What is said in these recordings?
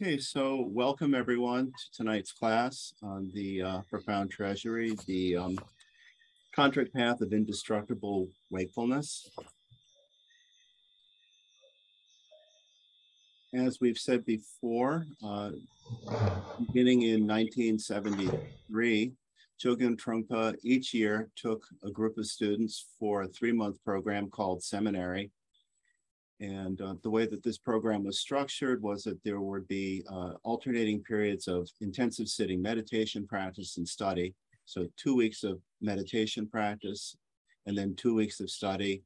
Okay, so welcome everyone to tonight's class on the Profound Treasury, the Contract Path of Indestructible Wakefulness. As we've said before, beginning in 1973, Chogyam Trungpa each year took a group of students for a 3-month program called Seminary. And the way that this program was structured was that there would be alternating periods of intensive sitting meditation practice and study. So 2 weeks of meditation practice, and then 2 weeks of study.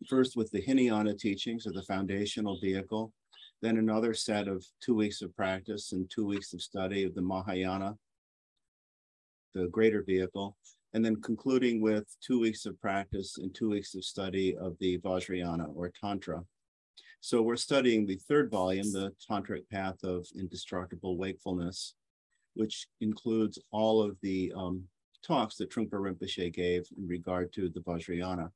First with the Hinayana teachings, or the foundational vehicle, then another set of 2 weeks of practice and 2 weeks of study of the Mahayana, the greater vehicle, and then concluding with 2 weeks of practice and 2 weeks of study of the Vajrayana, or Tantra. So we're studying the third volume, the Tantric Path of Indestructible Wakefulness, which includes all of the talks that Trungpa Rinpoche gave in regard to the Vajrayana.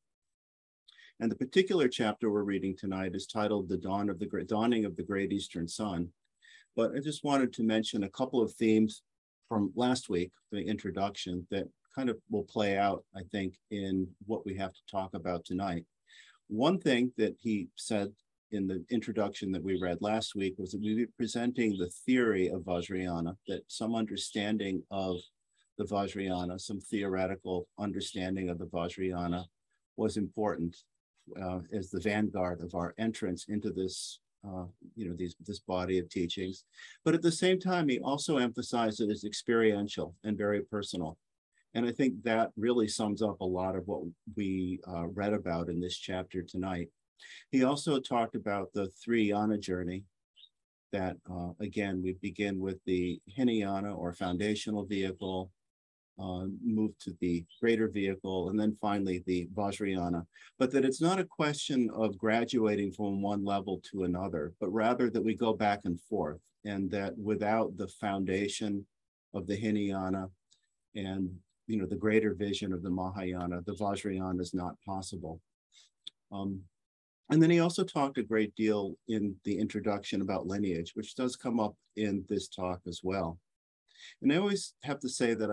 And the particular chapter we're reading tonight is titled The Dawning of the Great Eastern Sun. But I just wanted to mention a couple of themes from last week, the introduction, that kind of will play out, I think, in what we have to talk about tonight. One thing that he said in the introduction that we read last week was that we'd be presenting the theory of Vajrayana, that some understanding of the Vajrayana, some theoretical understanding of the Vajrayana was important as the vanguard of our entrance into this this body of teachings. But at the same time, he also emphasized it as experiential and very personal. And I think that really sums up a lot of what we read about in this chapter tonight. He also talked about the 3 yana journey that, again, we begin with the Hinayana, or foundational vehicle, move to the greater vehicle, and then finally the Vajrayana. But that it's not a question of graduating from one level to another, but rather that we go back and forth, and that without the foundation of the Hinayana and the greater vision of the Mahayana, the Vajrayana is not possible. And then he also talked a great deal in the introduction about lineage, which does come up in this talk as well. And I always have to say that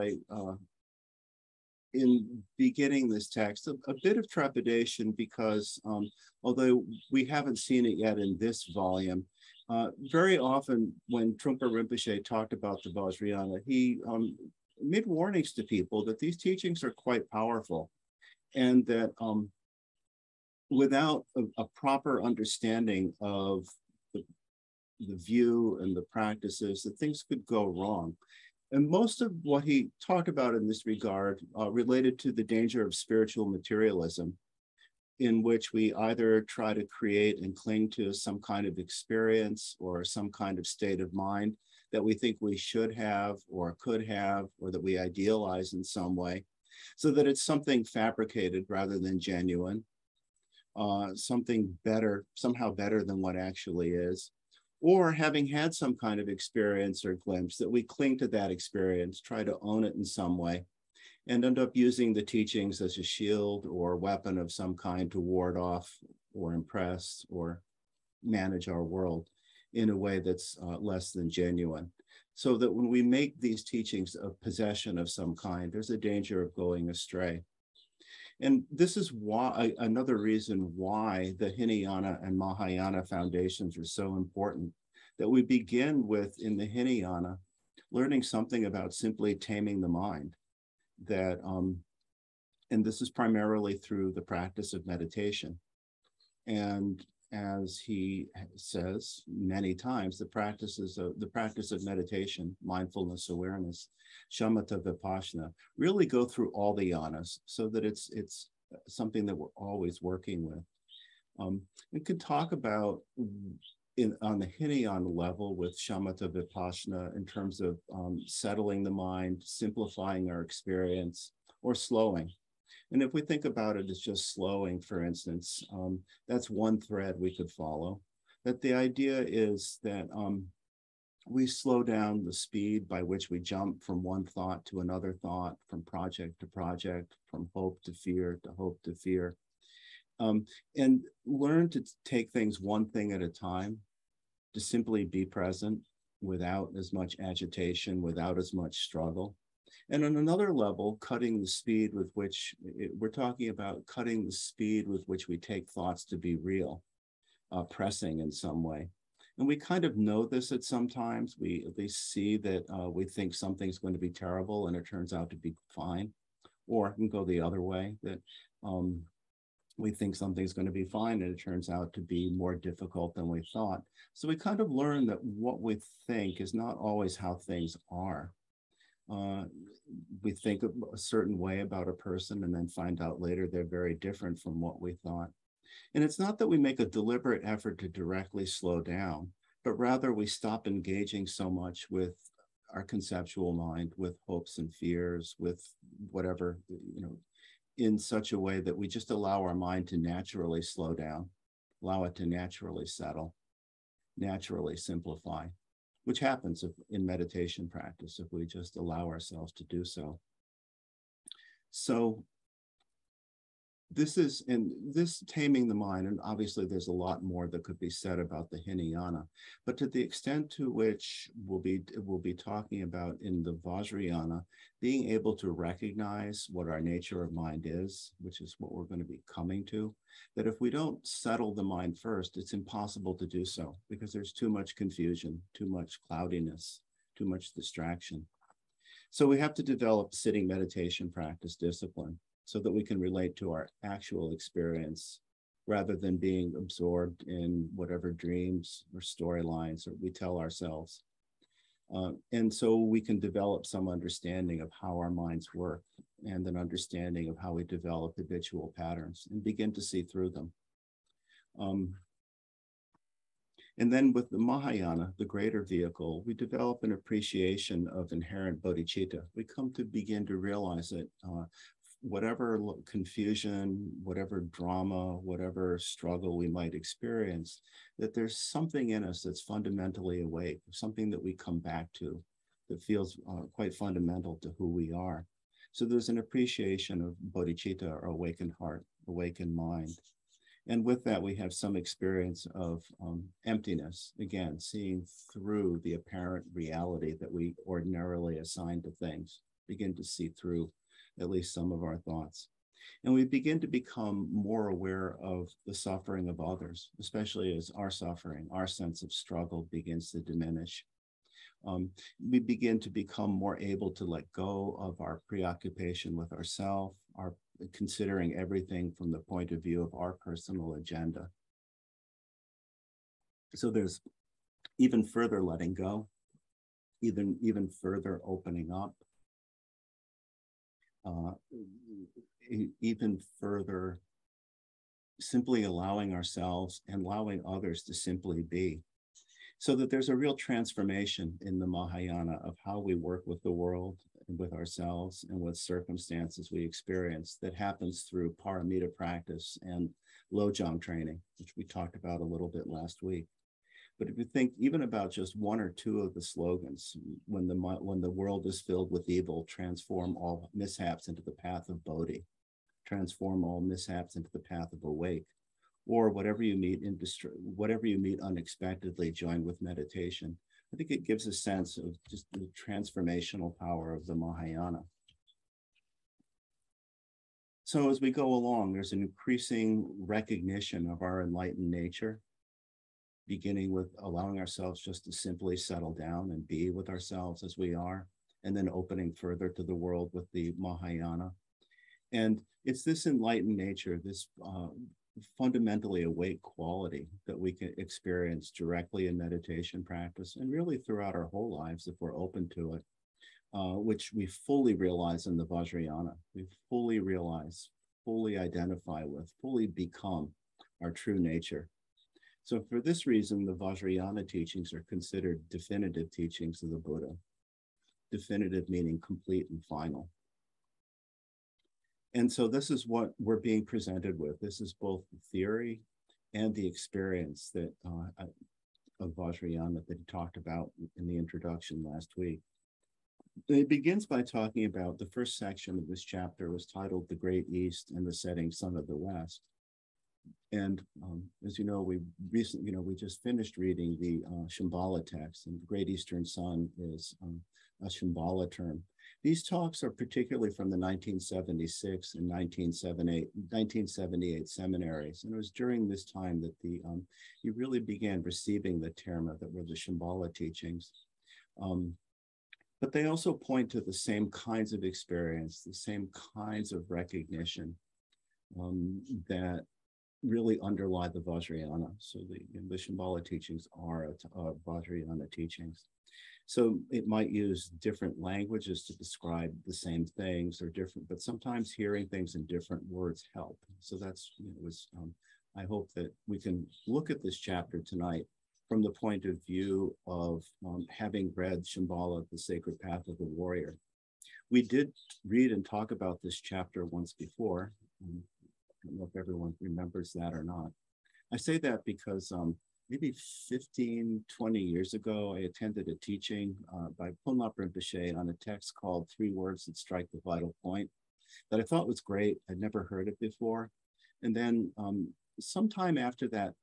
in beginning this text, a bit of trepidation, because although we haven't seen it yet in this volume, very often when Trungpa Rinpoche talked about the Vajrayana, he made warnings to people that these teachings are quite powerful, and that without a proper understanding of the view and the practices, that things could go wrong. And most of what he talked about in this regard related to the danger of spiritual materialism, in which we either try to create and cling to some kind of experience or some kind of state of mind that we think we should have or could have, or that we idealize in some way, so that it's something fabricated rather than genuine, something better, somehow better than what actually is. Or having had some kind of experience or glimpse, that we cling to that experience, try to own it in some way, and end up using the teachings as a shield or weapon of some kind to ward off or impress or manage our world in a way that's less than genuine. So that when we make these teachings a possession of some kind, there's a danger of going astray. And this is why, another reason why the Hinayana and Mahayana foundations are so important, that we begin with, in the Hinayana, learning something about simply taming the mind, that, and this is primarily through the practice of meditation. And as he says many times, the practice of meditation, mindfulness, awareness, shamatha vipassana, really go through all the yanas, so that it's something that we're always working with. We could talk about on the Hinayana level with shamatha vipassana in terms of settling the mind, simplifying our experience, or slowing. And if we think about it as just slowing, for instance, that's one thread we could follow. That the idea is that we slow down the speed by which we jump from one thought to another thought, from project to project, from hope to fear to hope to fear, and learn to take things one thing at a time, to simply be present without as much agitation, without as much struggle. And on another level, cutting the speed with which we're talking about cutting the speed with which we take thoughts to be real, pressing in some way. And we kind of know this at some times. We at least see that we think something's going to be terrible and it turns out to be fine. Or it can go the other way, that we think something's going to be fine and it turns out to be more difficult than we thought. So we kind of learn that what we think is not always how things are. We think a certain way about a person and then find out later they're very different from what we thought. And it's not that we make a deliberate effort to directly slow down, but rather we stop engaging so much with our conceptual mind, with hopes and fears, with whatever, in such a way that we just allow our mind to naturally slow down, allow it to naturally settle, naturally simplify, which happens in meditation practice if we just allow ourselves to do so. So this taming the mind, and obviously there's a lot more that could be said about the Hinayana, but to the extent to which we'll be talking about in the Vajrayana, being able to recognize what our nature of mind is, which is what we're going to be coming to, that if we don't settle the mind first, it's impossible to do so because there's too much confusion, too much cloudiness, too much distraction. So we have to develop sitting meditation practice discipline, so that we can relate to our actual experience rather than being absorbed in whatever dreams or storylines we tell ourselves. And so we can develop some understanding of how our minds work and an understanding of how we develop habitual patterns and begin to see through them. And then with the Mahayana, the greater vehicle, we develop an appreciation of inherent bodhicitta. We come to begin to realize that whatever confusion, whatever drama, whatever struggle we might experience, that there's something in us that's fundamentally awake, something that we come back to that feels quite fundamental to who we are. So there's an appreciation of bodhicitta, or awakened heart, awakened mind. And with that, we have some experience of emptiness, again, seeing through the apparent reality that we ordinarily assign to things, begin to see through at least some of our thoughts. And we begin to become more aware of the suffering of others, especially as our suffering, our sense of struggle begins to diminish. We begin to become more able to let go of our preoccupation with ourselves, our considering everything from the point of view of our personal agenda. So there's even further letting go, even further opening up. Even further, simply allowing ourselves and allowing others to simply be. So that there's a real transformation in the Mahayana of how we work with the world and with ourselves and with circumstances we experience that happens through paramita practice and lojong training, which we talked about a little bit last week. But if you think even about just one or two of the slogans, when the world is filled with evil, transform all mishaps into the path of bodhi, transform all mishaps into the path of awake, or whatever you meet unexpectedly, join with meditation. I think it gives a sense of just the transformational power of the Mahayana. So as we go along, there's an increasing recognition of our enlightened nature, beginning with allowing ourselves just to simply settle down and be with ourselves as we are, and then opening further to the world with the Mahayana. And it's this enlightened nature, this fundamentally awake quality that we can experience directly in meditation practice and really throughout our whole lives if we're open to it, which we fully realize in the Vajrayana. We fully realize, fully identify with, fully become our true nature. So for this reason, the Vajrayana teachings are considered definitive teachings of the Buddha. Definitive meaning complete and final. And so this is what we're being presented with. This is both the theory and the experience that of Vajrayana that he talked about in the introduction last week. It begins by talking about the first section of this chapter was titled The Great East and the Setting Sun of the West. As you know, we just finished reading the Shambhala text, and the Great Eastern Sun is a Shambhala term. These talks are particularly from the 1976 and 1978 seminaries, and it was during this time that he really began receiving the terma that were the Shambhala teachings. But they also point to the same kinds of experience, the same kinds of recognition that really underlie the Vajrayana. So the Shambhala teachings are Vajrayana teachings. So it might use different languages to describe the same things or different, but sometimes hearing things in different words help. So that's, I hope that we can look at this chapter tonight from the point of view of having read Shambhala, The Sacred Path of the Warrior. We did read and talk about this chapter once before. I don't know if everyone remembers that or not. I say that because maybe 15, 20 years ago, I attended a teaching by Punlap Rinpoche on a text called 3 Words That Strike the Vital Point that I thought was great. I'd never heard it before. And then sometime after that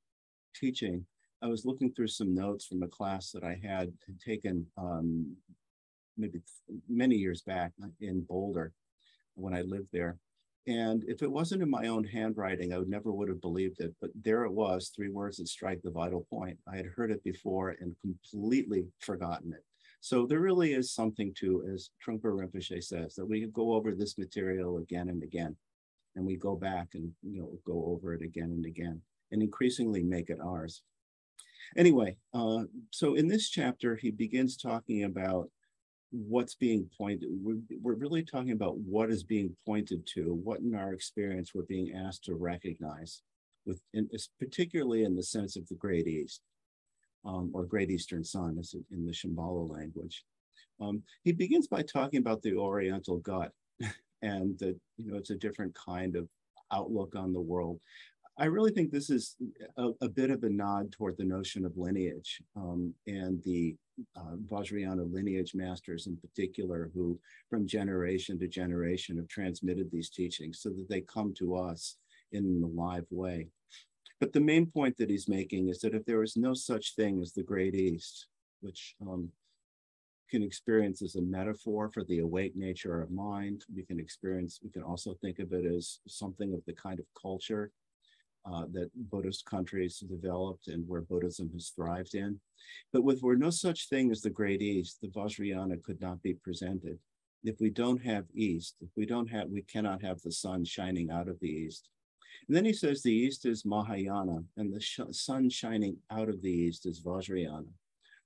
teaching, I was looking through some notes from a class that I had taken maybe many years back in Boulder when I lived there. And if it wasn't in my own handwriting, I would have believed it. But there it was, 3 words that strike the vital point. I had heard it before and completely forgotten it. So there really is something to, as Trungpa Rinpoche says, that we can go over this material again and again. And we go back and go over it again and again, and increasingly make it ours. Anyway, so in this chapter, he begins talking about what's being pointed. We're really talking about what is being pointed to, what in our experience we're being asked to recognize, particularly in the sense of the Great East, or Great Eastern Sun, as in the Shambhala language. He begins by talking about the Oriental gut, and that it's a different kind of outlook on the world. I really think this is a bit of a nod toward the notion of lineage, and the Vajrayana lineage masters in particular, who from generation to generation have transmitted these teachings so that they come to us in a live way. But the main point that he's making is that if there is no such thing as the Great East, which can experience as a metaphor for the awake nature of mind, we can also think of it as something of the kind of culture that Buddhist countries developed and where Buddhism has thrived in. But where no such thing as the Great East, the Vajrayana could not be presented. If we don't have East, we cannot have the sun shining out of the East. And then he says the East is Mahayana, and the sun shining out of the East is Vajrayana.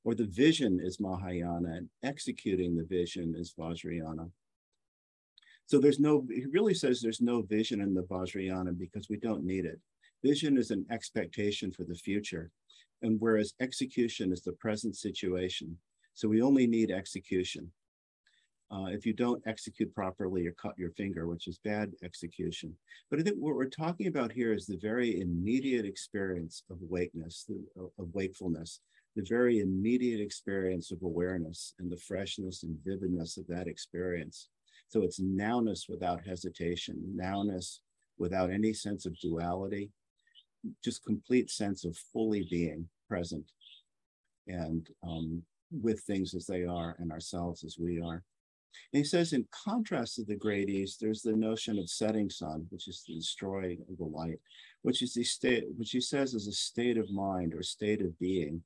Or the vision is Mahayana, and executing the vision is Vajrayana. So he really says there's no vision in the Vajrayana because we don't need it. Vision is an expectation for the future, and whereas execution is the present situation. So we only need execution. If you don't execute properly, you cut your finger, which is bad execution. But I think what we're talking about here is the very immediate experience of awakeness, of wakefulness, the very immediate experience of awareness and the freshness and vividness of that experience. So it's nowness without hesitation, nowness without any sense of duality, just complete sense of fully being present and with things as they are and ourselves as we are. And he says, in contrast to the Great East, there's the notion of setting sun, which is the destroying of the light, which is the state, which he says is a state of mind or state of being,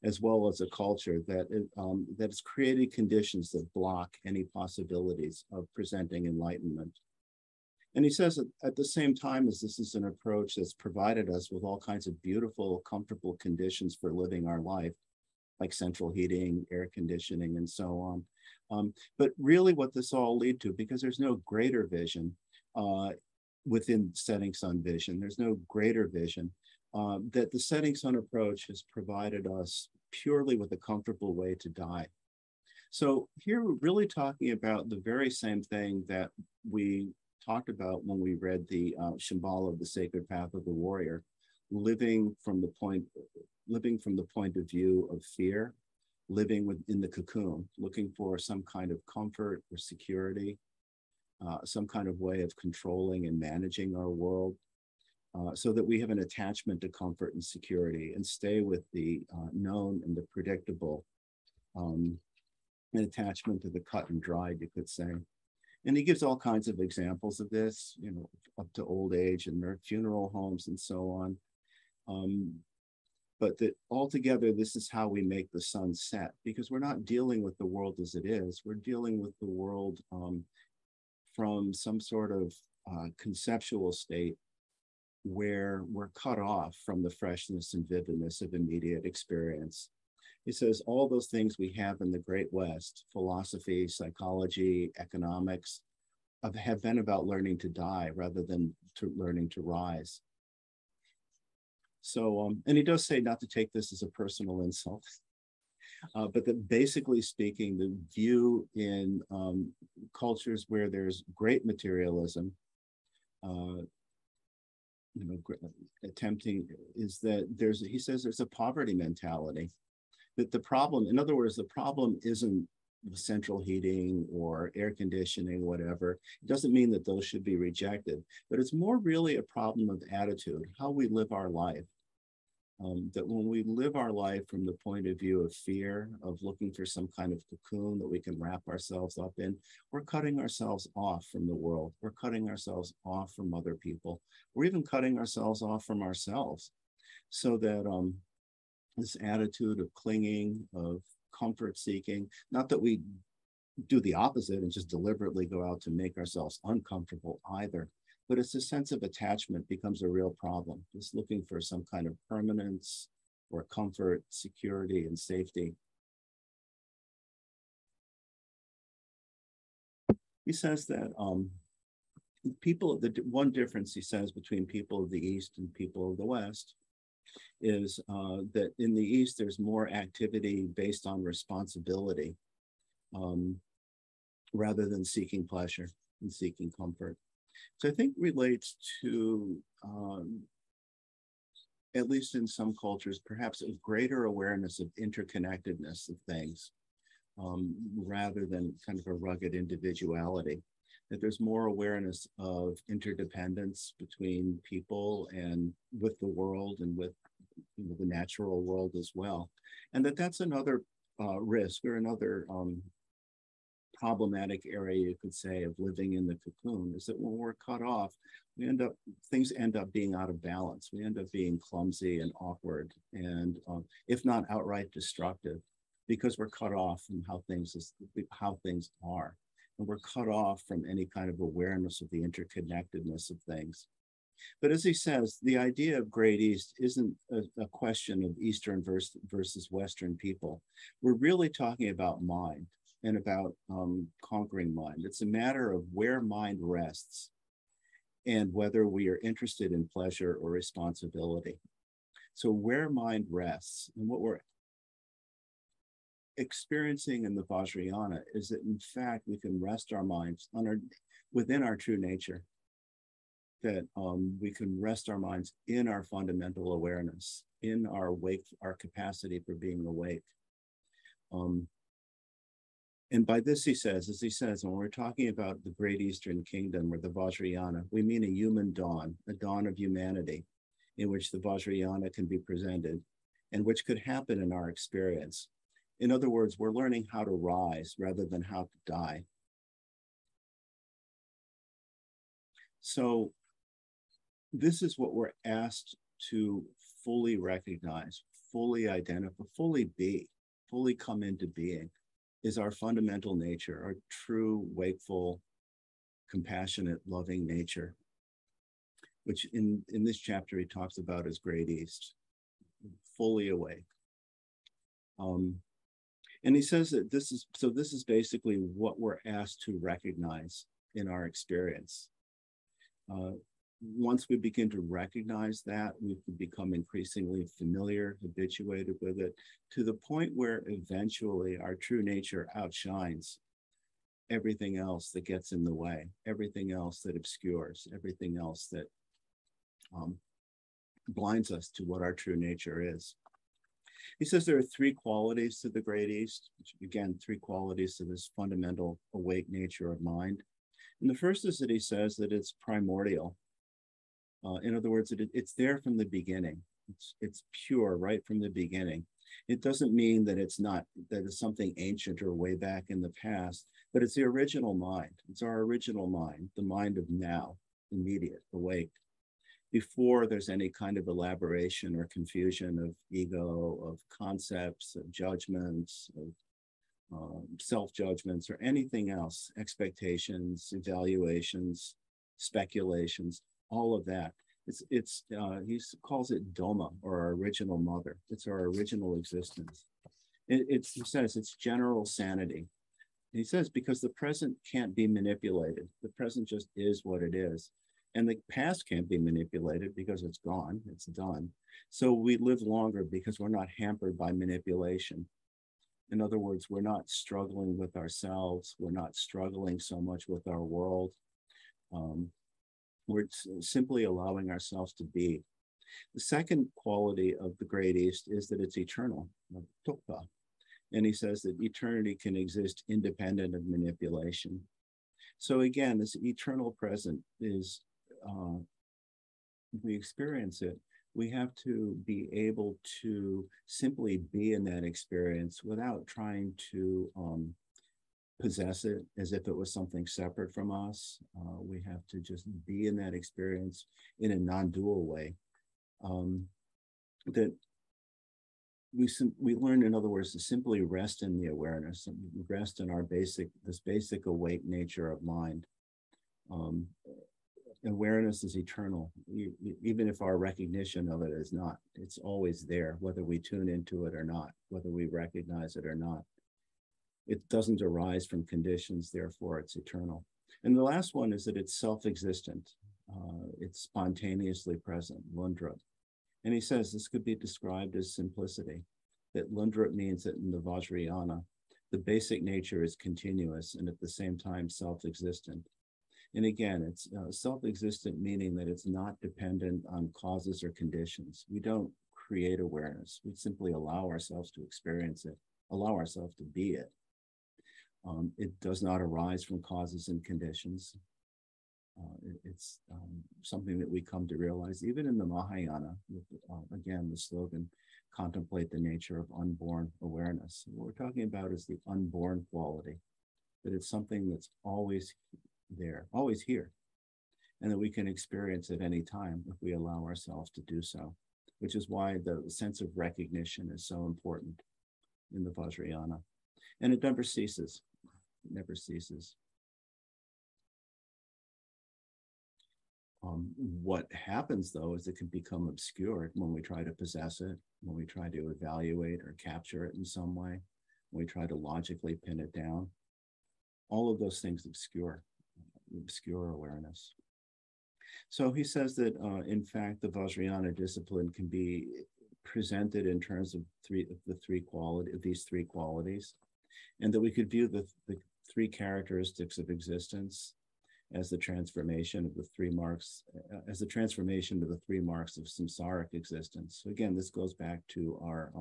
as well as a culture that has created conditions that block any possibilities of presenting enlightenment. And he says that at the same time as this is an approach that's provided us with all kinds of beautiful, comfortable conditions for living our life, like central heating, air conditioning, and so on. But really what this all lead to, because there's no greater vision within setting sun vision, there's no greater vision, that the setting sun approach has provided us purely with a comfortable way to die. So here we're really talking about the very same thing that we talked about when we read the Shambhala, The Sacred Path of the Warrior, living from the point of view of fear, living within the cocoon, looking for some kind of comfort or security, some kind of way of controlling and managing our world, so that we have an attachment to comfort and security and stay with the known and the predictable, an attachment to the cut and dried, you could say. And he gives all kinds of examples of this, you know, up to old age and their funeral homes and so on. But that altogether, this is how we make the sun set, because we're not dealing with the world as it is. We're dealing with the world from some sort of conceptual state where we're cut off from the freshness and vividness of immediate experience. He says all those things we have in the Great West, philosophy, psychology, economics, have been about learning to die rather than learning to rise. So, and he does say not to take this as a personal insult, but that basically speaking, the view in cultures where there's great materialism, you know, attempting is that he says there's a poverty mentality. That the problem, in other words, the problem isn't central heating or air conditioning, whatever. It doesn't mean that those should be rejected, but it's more really a problem of attitude, how we live our life. That when we live our life from the point of view of fear, of looking for some kind of cocoon that we can wrap ourselves up in, we're cutting ourselves off from the world. We're cutting ourselves off from other people. We're even cutting ourselves off from ourselves. So that this attitude of clinging, of comfort seeking, not that we do the opposite and just deliberately go out to make ourselves uncomfortable either, but it's a sense of attachment becomes a real problem. Just looking for some kind of permanence or comfort, security, and safety. He says that the one difference he says between people of the East and people of the West is that in the East, there's more activity based on responsibility rather than seeking pleasure and seeking comfort. So I think relates to, at least in some cultures, perhaps a greater awareness of interconnectedness of things rather than kind of a rugged individuality. That there's more awareness of interdependence between people and with the world and with the natural world as well. And that's another risk or another problematic area, you could say, of living in the cocoon, is that when we're cut off, things end up being out of balance. We end up being clumsy and awkward and if not outright destructive, because we're cut off from how things are. And we're cut off from any kind of awareness of the interconnectedness of things. But as he says, the idea of Great East isn't a question of Eastern versus Western people. We're really talking about mind and about conquering mind. It's a matter of where mind rests and whether we are interested in pleasure or responsibility. So where mind rests and what we're experiencing in the Vajrayana is that in fact, we can rest our minds within our true nature. That we can rest our minds in our fundamental awareness, in our our capacity for being awake. And by this, he says, when we're talking about the Great Eastern Kingdom or the Vajrayana, we mean a human dawn, a dawn of humanity in which the Vajrayana can be presented and which could happen in our experience. In other words, we're learning how to rise rather than how to die. So this is what we're asked to fully recognize, fully identify, fully be, fully come into being, is our fundamental nature, our true, wakeful, compassionate, loving nature, which in this chapter he talks about as Great East, fully awake. And he says that this is basically what we're asked to recognize in our experience. Once we begin to recognize that, we can become increasingly familiar, habituated with it, to the point where eventually our true nature outshines everything else that gets in the way, everything else that obscures, everything else that blinds us to what our true nature is. He says there are three qualities to the Great East, which again, three qualities to this fundamental awake nature of mind. And the first is that he says that it's primordial. In other words, it's there from the beginning. It's pure right from the beginning. It doesn't mean that it's not, that it's something ancient or way back in the past, but it's the original mind. It's our original mind, the mind of now, immediate, awake, before there's any kind of elaboration or confusion of ego, of concepts, of judgments, of self-judgments, or anything else, expectations, evaluations, speculations, all of that. He calls it Doma, or our original mother. It's our original existence. He says it's general sanity. He says because the present can't be manipulated. The present just is what it is. And the past can't be manipulated because it's gone, it's done. So we live longer because we're not hampered by manipulation. In other words, we're not struggling with ourselves. We're not struggling so much with our world. We're simply allowing ourselves to be. The second quality of the Great East is that it's eternal, tukpa. And he says that eternity can exist independent of manipulation. So again, this eternal present is, we experience it. We have to be able to simply be in that experience without trying to possess it as if it was something separate from us. We have to just be in that experience in a non-dual way. That we learn, in other words, to simply rest in the awareness, and rest in our this basic awake nature of mind. Awareness is eternal, even if our recognition of it is not. It's always there, whether we tune into it or not, whether we recognize it or not. It doesn't arise from conditions, therefore it's eternal. And the last one is that it's self-existent. It's spontaneously present, Lundra. And he says this could be described as simplicity, that Lundra means that in the Vajrayana, the basic nature is continuous and at the same time self-existent. And again, it's self-existent, meaning that it's not dependent on causes or conditions. We don't create awareness. We simply allow ourselves to experience it, allow ourselves to be it. It does not arise from causes and conditions. It's something that we come to realize, even in the Mahayana, with, again, the slogan, contemplate the nature of unborn awareness. What we're talking about is the unborn quality, that it's something that's always there, always here, and that we can experience at any time if we allow ourselves to do so, which is why the sense of recognition is so important in the Vajrayana. And it never ceases, it never ceases. What happens, though, is it can become obscured when we try to possess it, when we try to evaluate or capture it in some way, when we try to logically pin it down. All of those things obscure awareness. So he says that, in fact, the Vajrayana discipline can be presented in terms of these three qualities, and that we could view the three characteristics of existence as the transformation of the three marks, as the transformation of the three marks of samsaric existence. So again, this goes back to our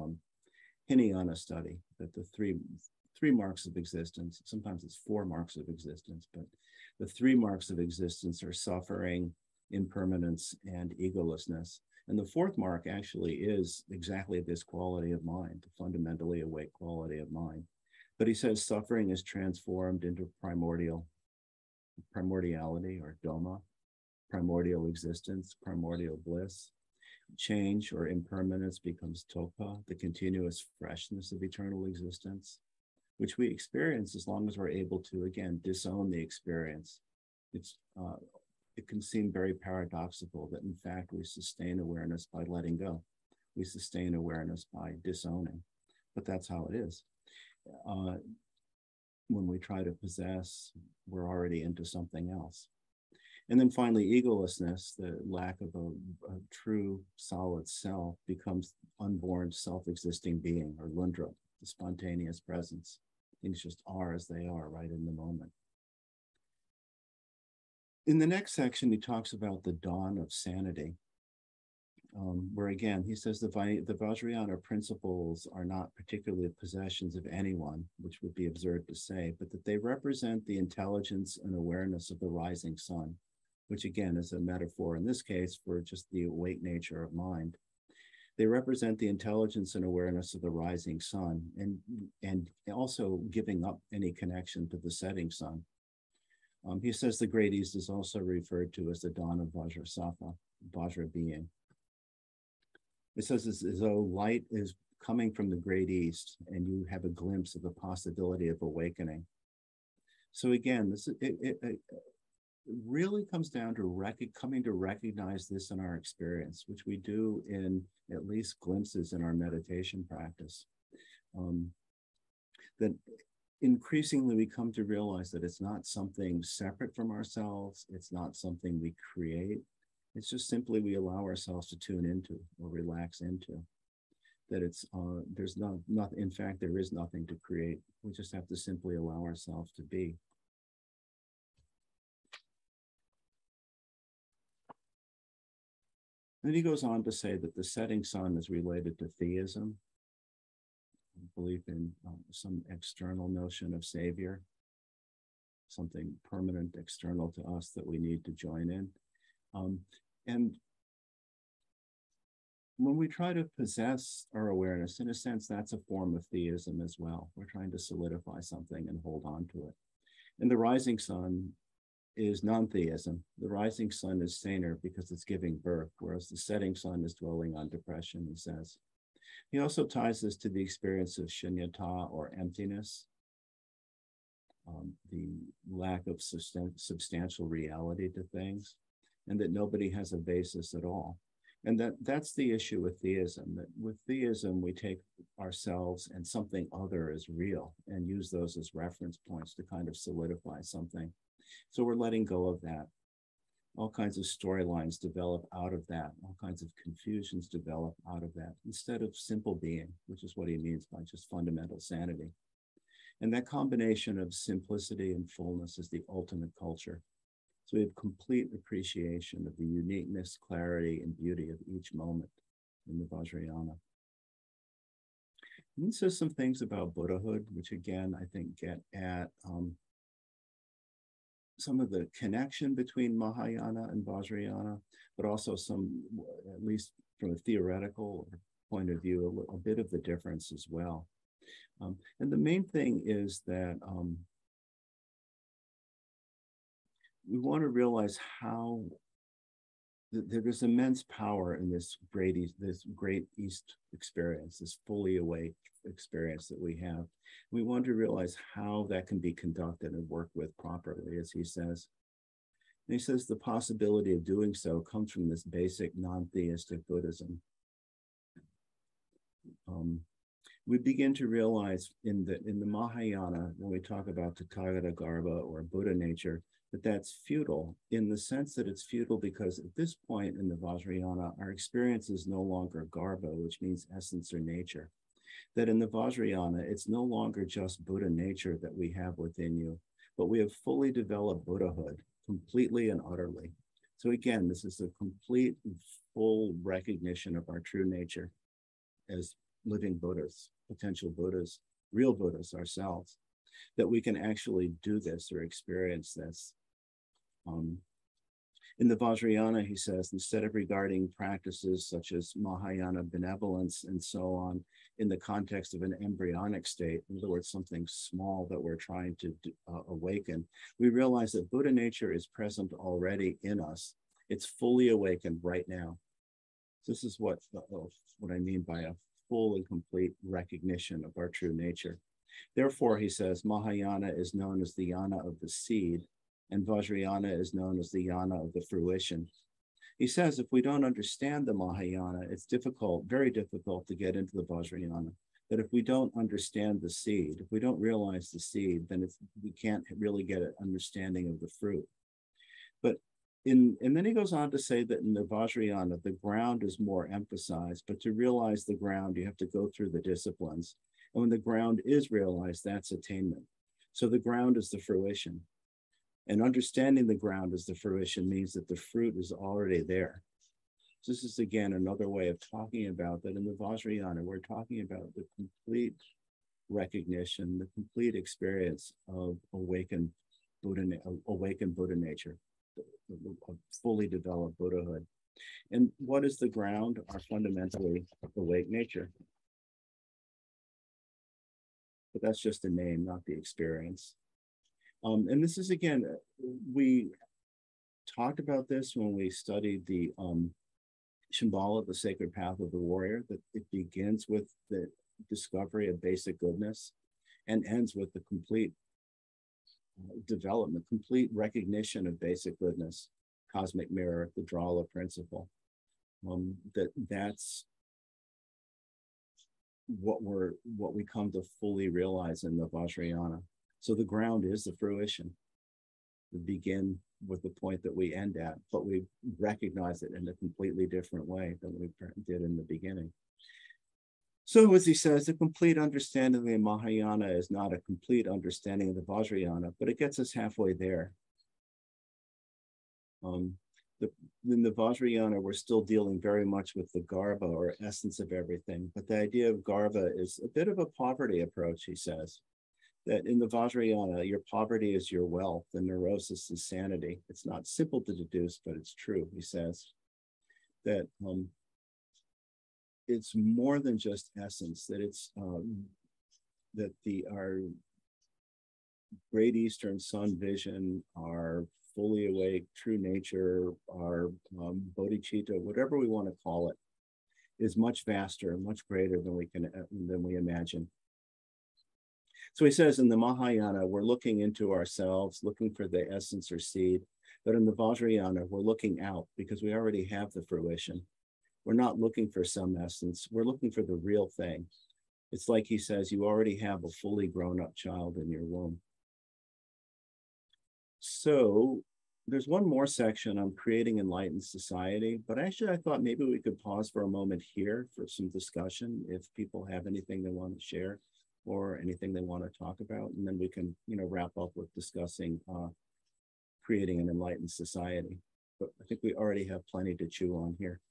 Hinayana study, that the three marks of existence, sometimes it's 4 marks of existence, but the 3 marks of existence are suffering, impermanence, and egolessness. And the 4th mark actually is exactly this quality of mind, the fundamentally awake quality of mind. But he says suffering is transformed into primordiality or doma, primordial existence, primordial bliss. Change or impermanence becomes topa, the continuous freshness of eternal existence, which we experience as long as we're able to, again, disown the experience. It can seem very paradoxical that, in fact, we sustain awareness by letting go. We sustain awareness by disowning, but that's how it is. When we try to possess, we're already into something else. And then finally, egolessness, the lack of a true solid self, becomes unborn self-existing being, or lundra, the spontaneous presence. Things just are as they are right in the moment. In the next section, he talks about the dawn of sanity, where again, he says the Vajrayana principles are not particularly the possessions of anyone, which would be absurd to say, but that they represent the intelligence and awareness of the rising sun, which again is a metaphor in this case for just the awake nature of mind. They represent the intelligence and awareness of the rising sun, and also giving up any connection to the setting sun. He says the Great East is also referred to as the dawn of Vajrasattva, Vajra being. It says as though light is coming from the Great East and you have a glimpse of the possibility of awakening. So again, it really comes down to coming to recognize this in our experience, which we do in at least glimpses in our meditation practice. That increasingly we come to realize that it's not something separate from ourselves. It's not something we create. It's just simply we allow ourselves to tune into or relax into. That it's, there's not, in fact, there is nothing to create. We just have to simply allow ourselves to be. Then he goes on to say that the setting sun is related to theism, belief in some external notion of savior, something permanent external to us that we need to join in. And when we try to possess our awareness, in a sense, that's a form of theism as well. We're trying to solidify something and hold on to it. And the rising sun is non-theism. The rising sun is saner because it's giving birth, whereas the setting sun is dwelling on depression, he says. He also ties this to the experience of shunyata, or emptiness, the lack of substantial reality to things, and that nobody has a basis at all. And that's the issue with theism, that with theism, we take ourselves and something other as real and use those as reference points to kind of solidify something. So we're letting go of that. All kinds of storylines develop out of that. All kinds of confusions develop out of that, instead of simple being, which is what he means by just fundamental sanity. And that combination of simplicity and fullness is the ultimate culture. So we have complete appreciation of the uniqueness, clarity, and beauty of each moment in the Vajrayana. And he says some things about Buddhahood, which again, I think get at some of the connection between Mahayana and Vajrayana, but also some, at least from a theoretical point of view, a bit of the difference as well. And the main thing is that we want to realize how there's immense power in this great East experience, this fully awake experience that we have. We want to realize how that can be conducted and worked with properly, as he says. And he says the possibility of doing so comes from this basic non-theistic Buddhism. We begin to realize in the Mahayana, when we talk about Tathagata Garbha or Buddha nature, that's futile, in the sense that it's futile because at this point in the Vajrayana, our experience is no longer Garbha, which means essence or nature. That in the Vajrayana, it's no longer just Buddha nature that we have within you, but we have fully developed Buddhahood, completely and utterly. So again, this is a complete, full recognition of our true nature as living Buddhas, potential Buddhas, real Buddhas ourselves, that we can actually do this or experience this. In the Vajrayana, he says, instead of regarding practices such as Mahayana benevolence and so on in the context of an embryonic state, in other words, something small that we're trying to awaken, we realize that Buddha nature is present already in us. It's fully awakened right now. This is what I mean by a full and complete recognition of our true nature. Therefore, he says, Mahayana is known as the yana of the seed, and Vajrayana is known as the yana of the fruition. He says if we don't understand the Mahayana, it's difficult, very difficult to get into the Vajrayana. That if we don't understand the seed, if we don't realize the seed, then we can't really get an understanding of the fruit. And then he goes on to say that in the Vajrayana, the ground is more emphasized, but to realize the ground, you have to go through the disciplines. And when the ground is realized, that's attainment. So the ground is the fruition. And understanding the ground as the fruition means that the fruit is already there. So this is, again, another way of talking about that in the Vajrayana, we're talking about the complete recognition, the complete experience of awakened Buddha nature. a fully developed Buddhahood. And what is the ground? Our fundamentally awake nature. But that's just a name, not the experience. And this is, again, we talked about this when we studied the Shambhala, the sacred path of the warrior, that it begins with the discovery of basic goodness and ends with the complete development, complete recognition of basic goodness, cosmic mirror, the Drala principle. That's what we come to fully realize in the Vajrayana. So the ground is the fruition. We begin with the point that we end at, but we recognize it in a completely different way than we did in the beginning. So as he says, the complete understanding of the Mahayana is not a complete understanding of the Vajrayana, but it gets us halfway there. In the Vajrayana, we're still dealing very much with the Garbha, or essence of everything. But the idea of Garbha is a bit of a poverty approach, he says. That in the Vajrayana, your poverty is your wealth, and neurosis is sanity. It's not simple to deduce, but it's true, he says. That it's more than just essence, that it's that our Great Eastern Sun vision, our fully awake true nature, our bodhicitta, whatever we want to call it, is much vaster and much greater than we imagine. So he says in the Mahayana, we're looking into ourselves, looking for the essence or seed. But in the Vajrayana, we're looking out because we already have the fruition. We're not looking for some essence. We're looking for the real thing. It's like he says, you already have a fully grown-up child in your womb. So there's one more section on creating enlightened society, but actually I thought maybe we could pause for a moment here for some discussion if people have anything they want to share or anything they want to talk about, and then we can, wrap up with discussing creating an enlightened society. But I think we already have plenty to chew on here.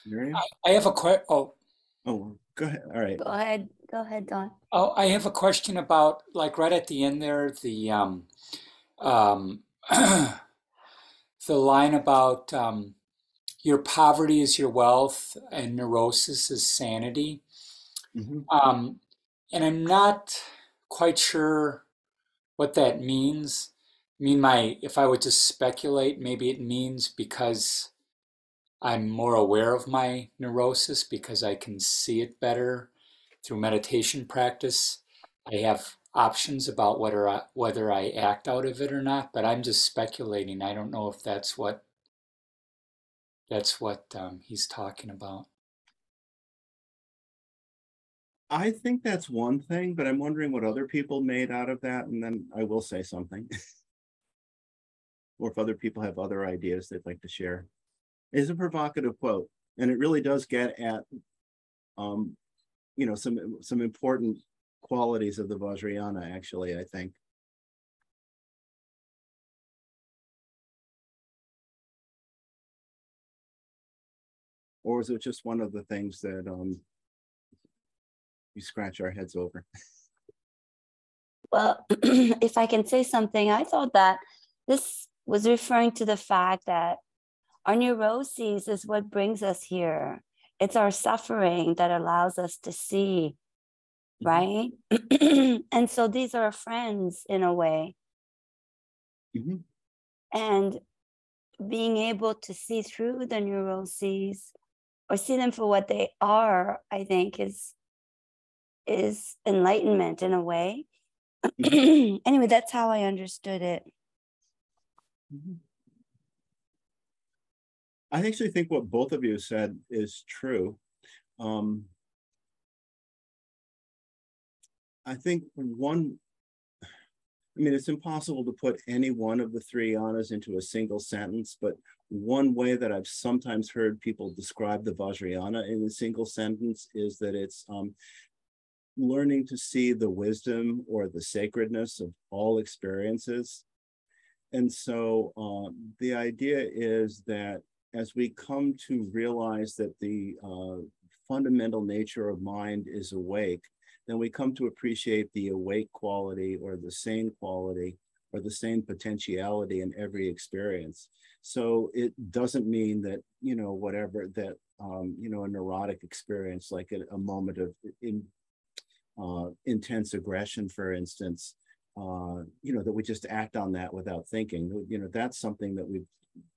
Miriam? I have a question. Oh, go ahead. All right. Go ahead, Don. Oh, I have a question about, like, right at the end there, the the line about your poverty is your wealth and neurosis is sanity. Mm-hmm. And I'm not quite sure what that means. I mean, if I would just speculate, maybe it means because I'm more aware of my neurosis because I can see it better through meditation practice. I have options about whether I act out of it or not, but I'm just speculating. I don't know if that's what he's talking about. I think that's one thing, but I'm wondering what other people made out of that, and then I will say something. Or if other people have other ideas they'd like to share. It's a provocative quote, and it really does get at some important qualities of the Vajrayana, actually, I think. Or is it just one of the things that we scratch our heads over? Well, if I can say something, I thought that this was referring to the fact that our neuroses is what brings us here. It's our suffering that allows us to see, right? And so these are friends in a way. Mm-hmm. And being able to see through the neuroses or see them for what they are, I think is enlightenment in a way. Mm-hmm. Anyway, that's how I understood it. Mm-hmm. I actually think what both of you said is true. I think I mean, it's impossible to put any one of the three yanas into a single sentence, but one way that I've sometimes heard people describe the Vajrayana in a single sentence is that it's learning to see the wisdom or the sacredness of all experiences. And so the idea is that as we come to realize that the fundamental nature of mind is awake, then we come to appreciate the awake quality or the sane quality or the sane potentiality in every experience. So it doesn't mean that, you know, whatever that, you know, a neurotic experience, like a moment of intense aggression, for instance, you know, that we just act on that without thinking. You know, that's something that we've,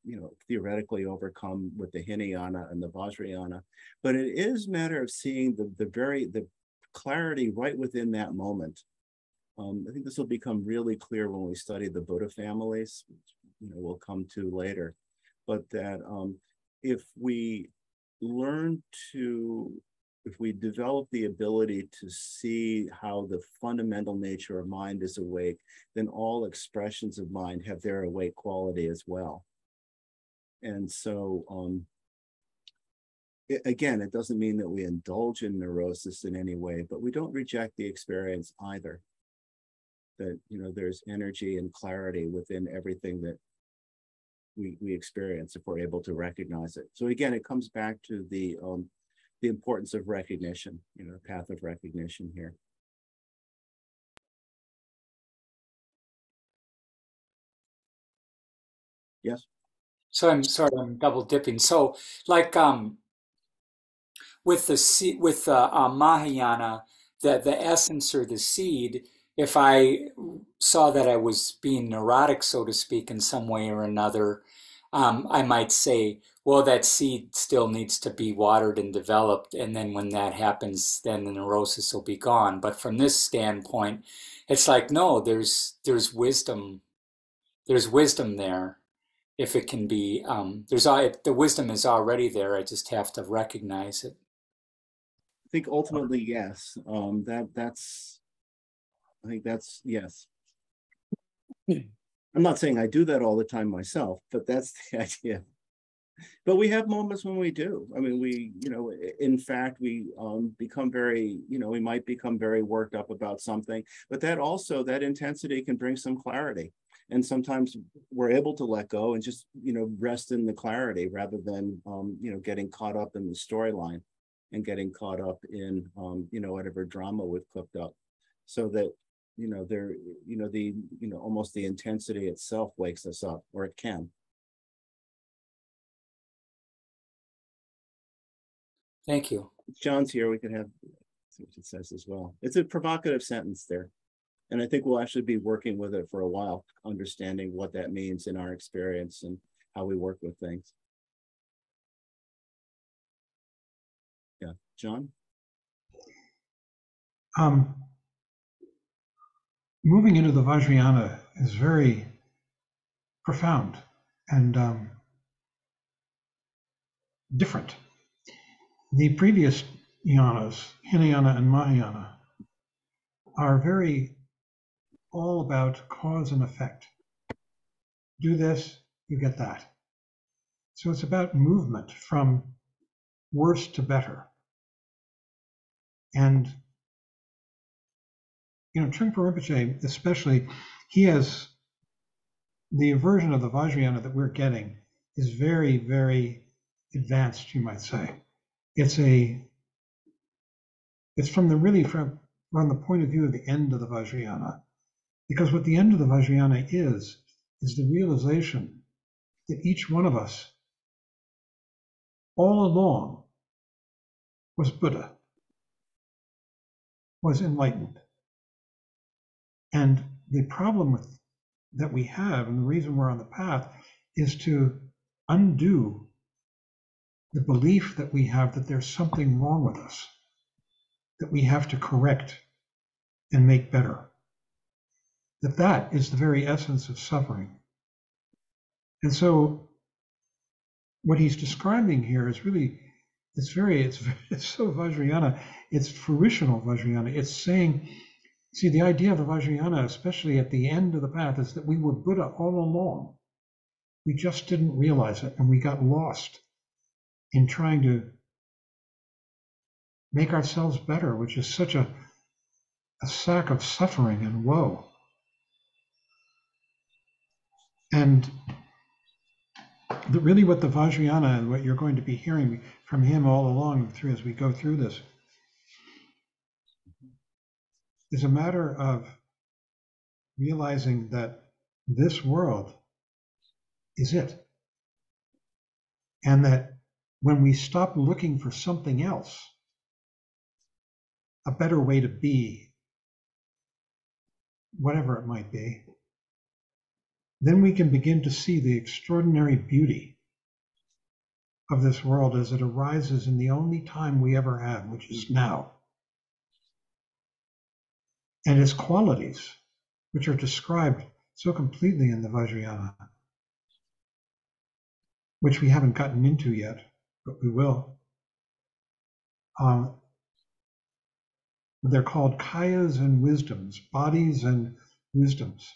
you know, theoretically overcome with the Hinayana and the Vajrayana. But it is a matter of seeing the clarity right within that moment. I think this will become really clear when we study the Buddha families, which, you know, we'll come to later. But that if we learn to, if we develop the ability to see how the fundamental nature of mind is awake, then all expressions of mind have their awake quality as well. And so, again, it doesn't mean that we indulge in neurosis in any way, but we don't reject the experience either. That, you know, there's energy and clarity within everything that we experience if we're able to recognize it. So again, it comes back to the importance of recognition, you know, path of recognition here. Yes. So I'm sorry, I'm double dipping. So like with the Mahayana, the essence or the seed, if I saw that I was being neurotic, so to speak, in some way or another, I might say, well, that seed still needs to be watered and developed, and then when that happens, then the neurosis will be gone. But from this standpoint, it's like, no, there's wisdom, there. If it can be, the wisdom is already there. I just have to recognize it. I think ultimately, yes. I think that's yes. I'm not saying I do that all the time myself, but that's the idea. But we have moments when we do. I mean, we, you know, in fact, we become very, you know, we might become very worked up about something, but that also, that intensity can bring some clarity. And sometimes we're able to let go and just, you know, rest in the clarity rather than, you know, getting caught up in the storyline and getting caught up in, you know, whatever drama we've cooked up. So that, you know, there, you know, the, you know, almost the intensity itself wakes us up, or it can. Thank you. John's here, we can have, see what it says as well. It's a provocative sentence there. And I think we'll actually be working with it for a while, understanding what that means in our experience and how we work with things. Yeah, John? Moving into the Vajrayana is very profound and different. The previous yanas, Hinayana and Mahayana, are very all about cause and effect. Do this, you get that. So it's about movement from worse to better. And, you know, Trungpa Rinpoche, especially, he has the version of the Vajrayana that we're getting is very, very advanced, you might say. It's from the point of view of the end of the Vajrayana. Because what the end of the Vajrayana is the realization that each one of us all along was Buddha, was enlightened. And the problem that we have, and the reason we're on the path, is to undo the belief that we have that there's something wrong with us, that we have to correct and make better. That is the very essence of suffering. And so what he's describing here is really, it's so Vajrayana, it's fruitional Vajrayana. It's saying See, the idea of the Vajrayana, especially at the end of the path, is that we were Buddha all along. We just didn't realize it, and we got lost in trying to make ourselves better, which is such a sack of suffering and woe. And really what the Vajrayana and what you're going to be hearing from him all along through as we go through this is a matter of realizing that this world is it. And that when we stop looking for something else, a better way to be, whatever it might be, then we can begin to see the extraordinary beauty of this world as it arises in the only time we ever have, which is now. And its qualities, which are described so completely in the Vajrayana, which we haven't gotten into yet, but we will. They're called kayas and wisdoms, bodies and wisdoms.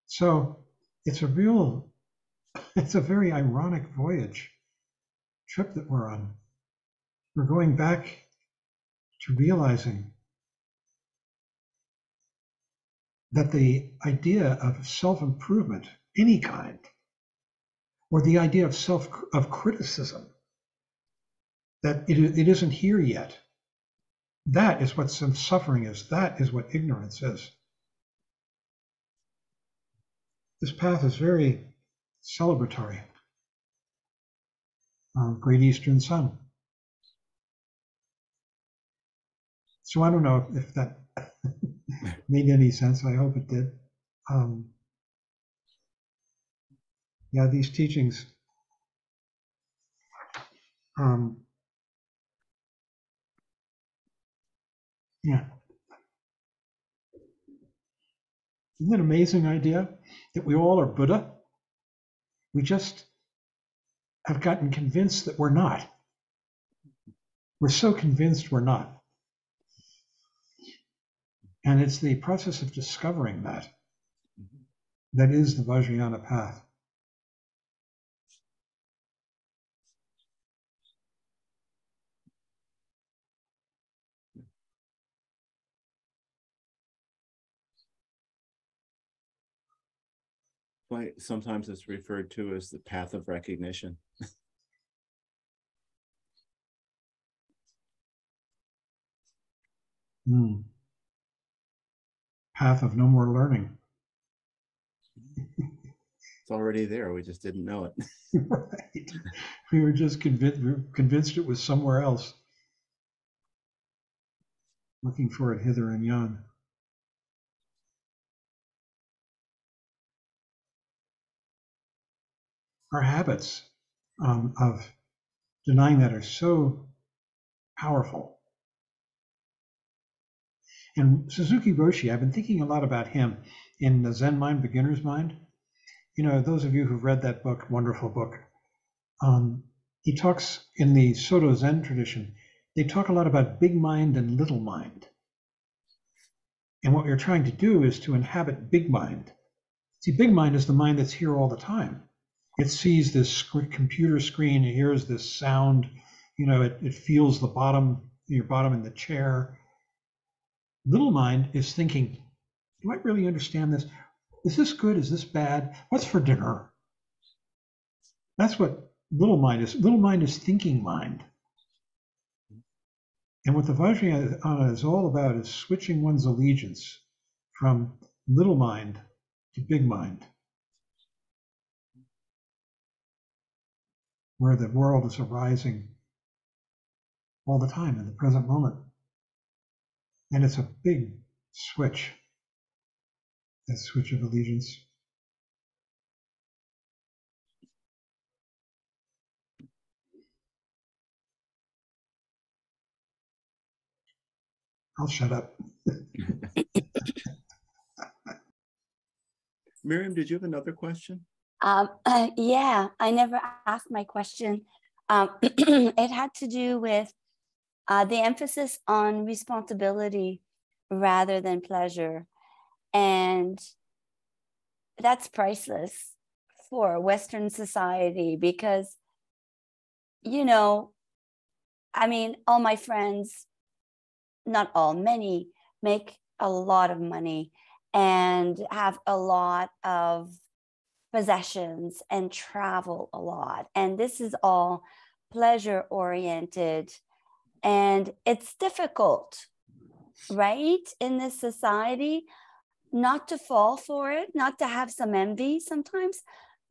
So it's a very ironic trip that we're on. We're going back to realizing that the idea of self-improvement, any kind, or the idea of criticism, that it isn't here yet. That is what some suffering is. That is what ignorance is. This path is very celebratory. Great Eastern Sun. So I don't know if that made any sense. I hope it did. Yeah, these teachings yeah. Isn't it an amazing idea that we all are Buddha? We just have gotten convinced that we're not. We're so convinced we're not. And it's the process of discovering that is the Vajrayana path. Sometimes it's referred to as the path of recognition. Path of no more learning. It's already there. We just didn't know it. Right. We were just convinced it was somewhere else. Looking for it hither and yon. Our habits of denying that are so powerful. And Suzuki Roshi, I've been thinking a lot about him in the Zen Mind, Beginner's Mind. You know, those of you who've read that book, wonderful book, he talks in the Soto Zen tradition, they talk a lot about big mind and little mind. And what we're trying to do is to inhabit big mind. See, big mind is the mind that's here all the time. It sees this computer screen, it hears this sound, you know, it feels your bottom in the chair. Little mind is thinking, do I really understand this? Is this good? Is this bad? What's for dinner? That's what little mind is. Little mind is thinking mind. And what the Vajrayana is all about is switching one's allegiance from little mind to big mind, where the world is arising all the time in the present moment. And it's a big switch, that switch of allegiance. I'll shut up. Miriam, did you have another question? Yeah, I never asked my question. It had to do with the emphasis on responsibility rather than pleasure. And that's priceless for Western society because, you know, I mean, all my friends, not all, many make a lot of money and have a lot of possessions and travel a lot. And this is all pleasure oriented. And it's difficult, right, in this society, not to fall for it, not to have some envy sometimes.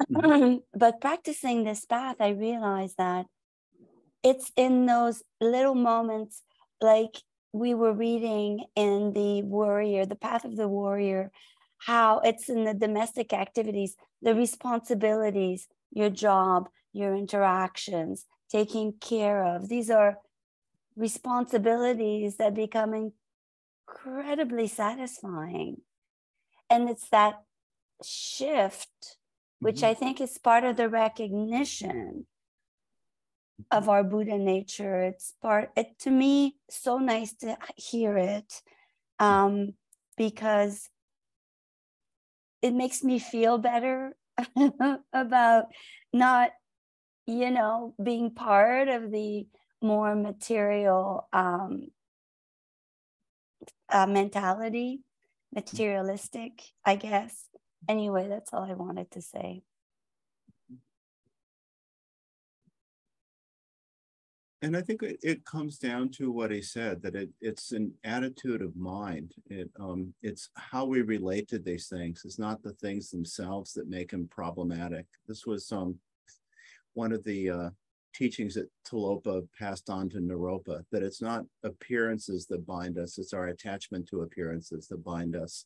But practicing this path, I realized that it's in those little moments, like we were reading in the warrior, the path of the warrior, how it's in the domestic activities, the responsibilities, your job, your interactions, taking care of. These are responsibilities that become incredibly satisfying. And it's that shift, which I think is part of the recognition of our Buddha nature. It's to me, so nice to hear it, because it makes me feel better about not, being part of the more material mentality, materialistic, I guess. Anyway, that's all I wanted to say. And I think it comes down to what he said, that it's an attitude of mind. It's how we relate to these things. It's not the things themselves that make them problematic. This was one of the teachings that Tilopa passed on to Naropa, that it's not appearances that bind us, it's our attachment to appearances that bind us.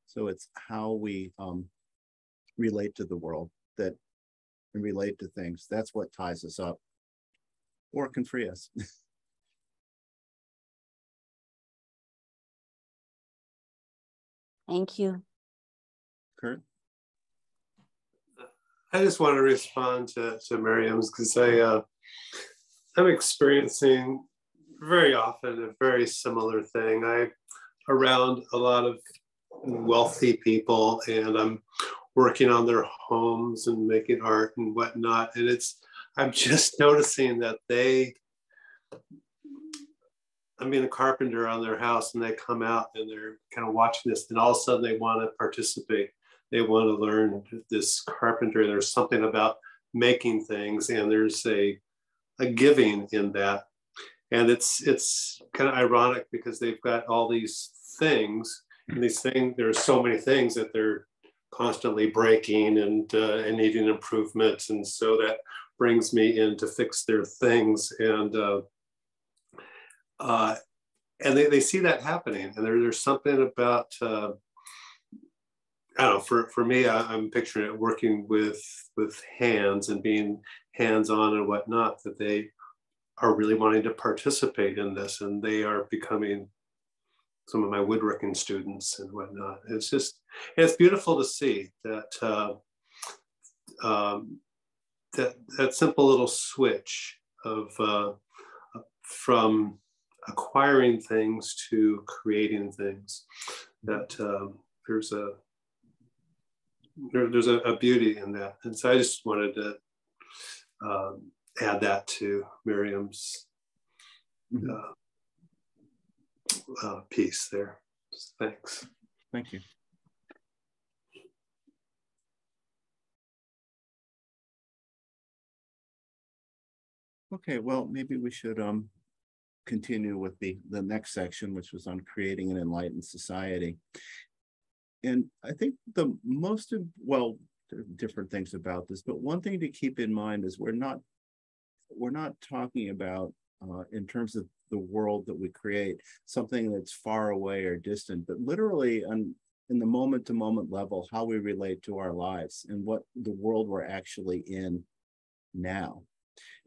So it's how we relate to the world, and relate to things. That's what ties us up, or can free us. Thank you. Kurt? I just want to respond to Miriam's, because I'm experiencing very often a very similar thing. I'm around a lot of wealthy people, and I'm working on their homes and making art and whatnot. And I'm just noticing that I'm being a carpenter on their house, and they come out and they're kind of watching this, and all of a sudden they want to participate. They want to learn this carpentry. There's something about making things, and there's a giving in that. And it's kind of ironic because they've got all these things, and there's so many things that they're constantly breaking and needing improvements. And so that brings me in to fix their things. And they see that happening. And there's something about, I don't know, for me, I'm picturing it working with hands and being hands-on and whatnot, that they are really wanting to participate in this, and they are becoming some of my woodworking students and whatnot. It's beautiful to see that that simple little switch of from acquiring things to creating things, that there's a beauty in that. And so I just wanted to add that to Miriam's piece there. Thanks. Thank you. Okay, well, maybe we should continue with the next section, which was on creating an enlightened society. And I think there are different things about this, but one thing to keep in mind is we're not talking about in terms of the world that we create, something that's far away or distant, but literally in the moment-to-moment level, how we relate to our lives and what the world we're actually in now.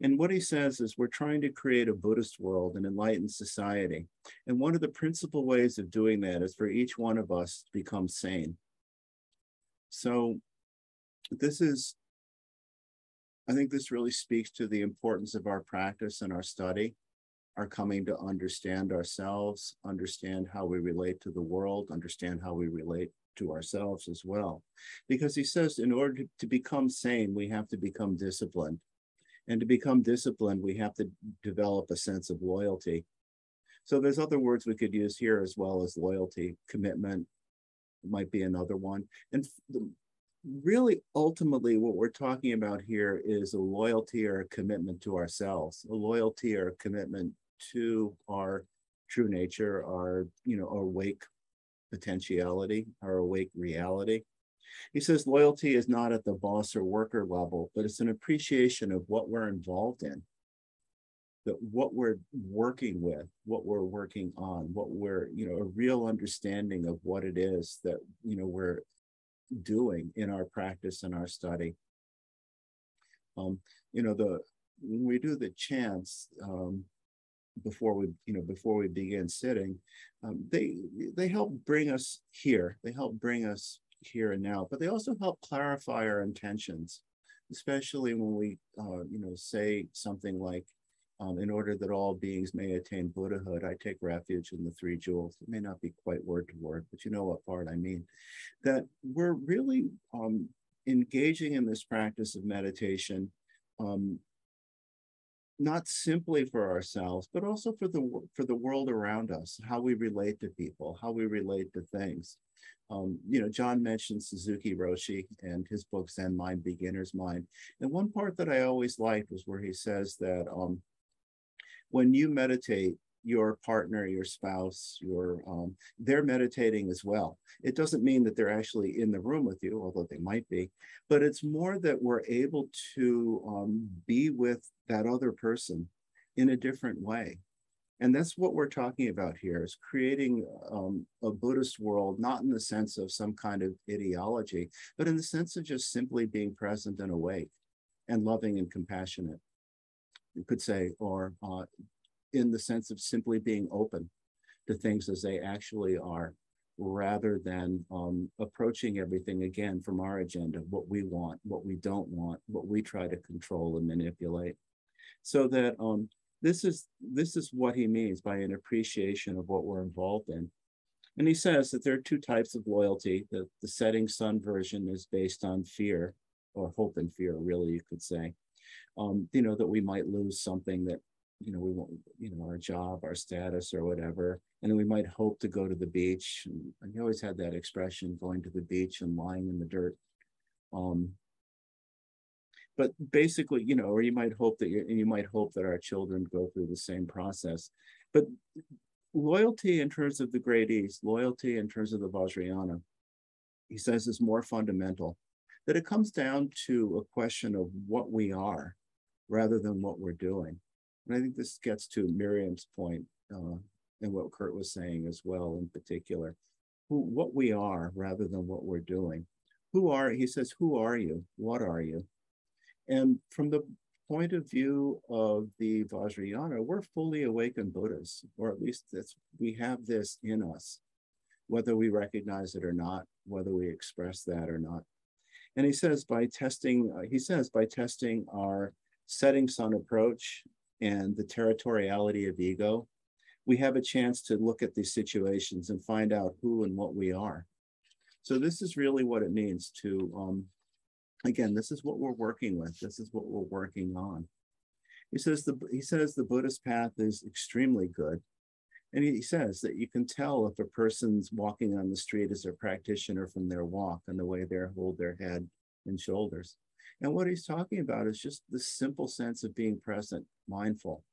And what he says is we're trying to create a Buddhist world, an enlightened society. And one of the principal ways of doing that is for each one of us to become sane. So I think this really speaks to the importance of our practice and our study. are coming to understand ourselves, understand how we relate to the world, understand how we relate to ourselves as well. Because he says in order to become sane, we have to become disciplined. And to become disciplined, we have to develop a sense of loyalty. So there's other words we could use here as well as loyalty. Commitment might be another one. And really, ultimately, what we're talking about here is a loyalty or a commitment to ourselves, a loyalty or a commitment to our true nature, our, awake potentiality, our awake reality. He says loyalty is not at the boss or worker level, but it's an appreciation of what we're involved in, that what we're working with, what we're working on, what we're, a real understanding of what it is that, we're doing in our practice and our study. When we do the chants, before we begin sitting, they help bring us here. They help bring us here and now, but they also help clarify our intentions, especially when we, say something like, in order that all beings may attain Buddhahood, I take refuge in the three jewels. It may not be quite word to word, but you know what part I mean. That we're really engaging in this practice of meditation, not simply for ourselves, but also for the world around us, how we relate to people, how we relate to things. John mentioned Suzuki Roshi and his book Zen Mind, Beginner's Mind. And one part that I always liked was where he says that when you meditate, your partner, your spouse, they're meditating as well. It doesn't mean that they're actually in the room with you, although they might be, but it's more that we're able to be with that other person in a different way. And that's what we're talking about here, is creating a Buddhist world, not in the sense of some kind of ideology, but in the sense of just simply being present and awake and loving and compassionate, you could say, or in the sense of simply being open to things as they actually are, rather than approaching everything again from our agenda, what we want, what we don't want, what we try to control and manipulate. So that this is what he means by an appreciation of what we're involved in. And he says that there are two types of loyalty. The setting sun version is based on fear, or hope and fear, really, you could say. That we might lose something that, we won't, our job, our status, or whatever. And then we might hope to go to the beach. And you always had that expression, going to the beach and lying in the dirt. But basically, or you might hope that our children go through the same process. But loyalty in terms of the Great East, loyalty in terms of the Vajrayana, he says is more fundamental, that it comes down to a question of what we are rather than what we're doing. And I think this gets to Miriam's point and what Kurt was saying as well in particular, what we are rather than what we're doing. He says, who are you? What are you? And from the point of view of the Vajrayana, we're fully awakened Buddhas, or at least we have this in us, whether we recognize it or not, whether we express that or not. And he says by testing our setting sun approach and the territoriality of ego, we have a chance to look at these situations and find out who and what we are. So this is really what it means to, again, this is what we're working with. This is what we're working on. He says the Buddhist path is extremely good. And he says that you can tell if a person's walking on the street as a practitioner from their walk and the way they hold their head and shoulders. And what he's talking about is just the simple sense of being present, mindful,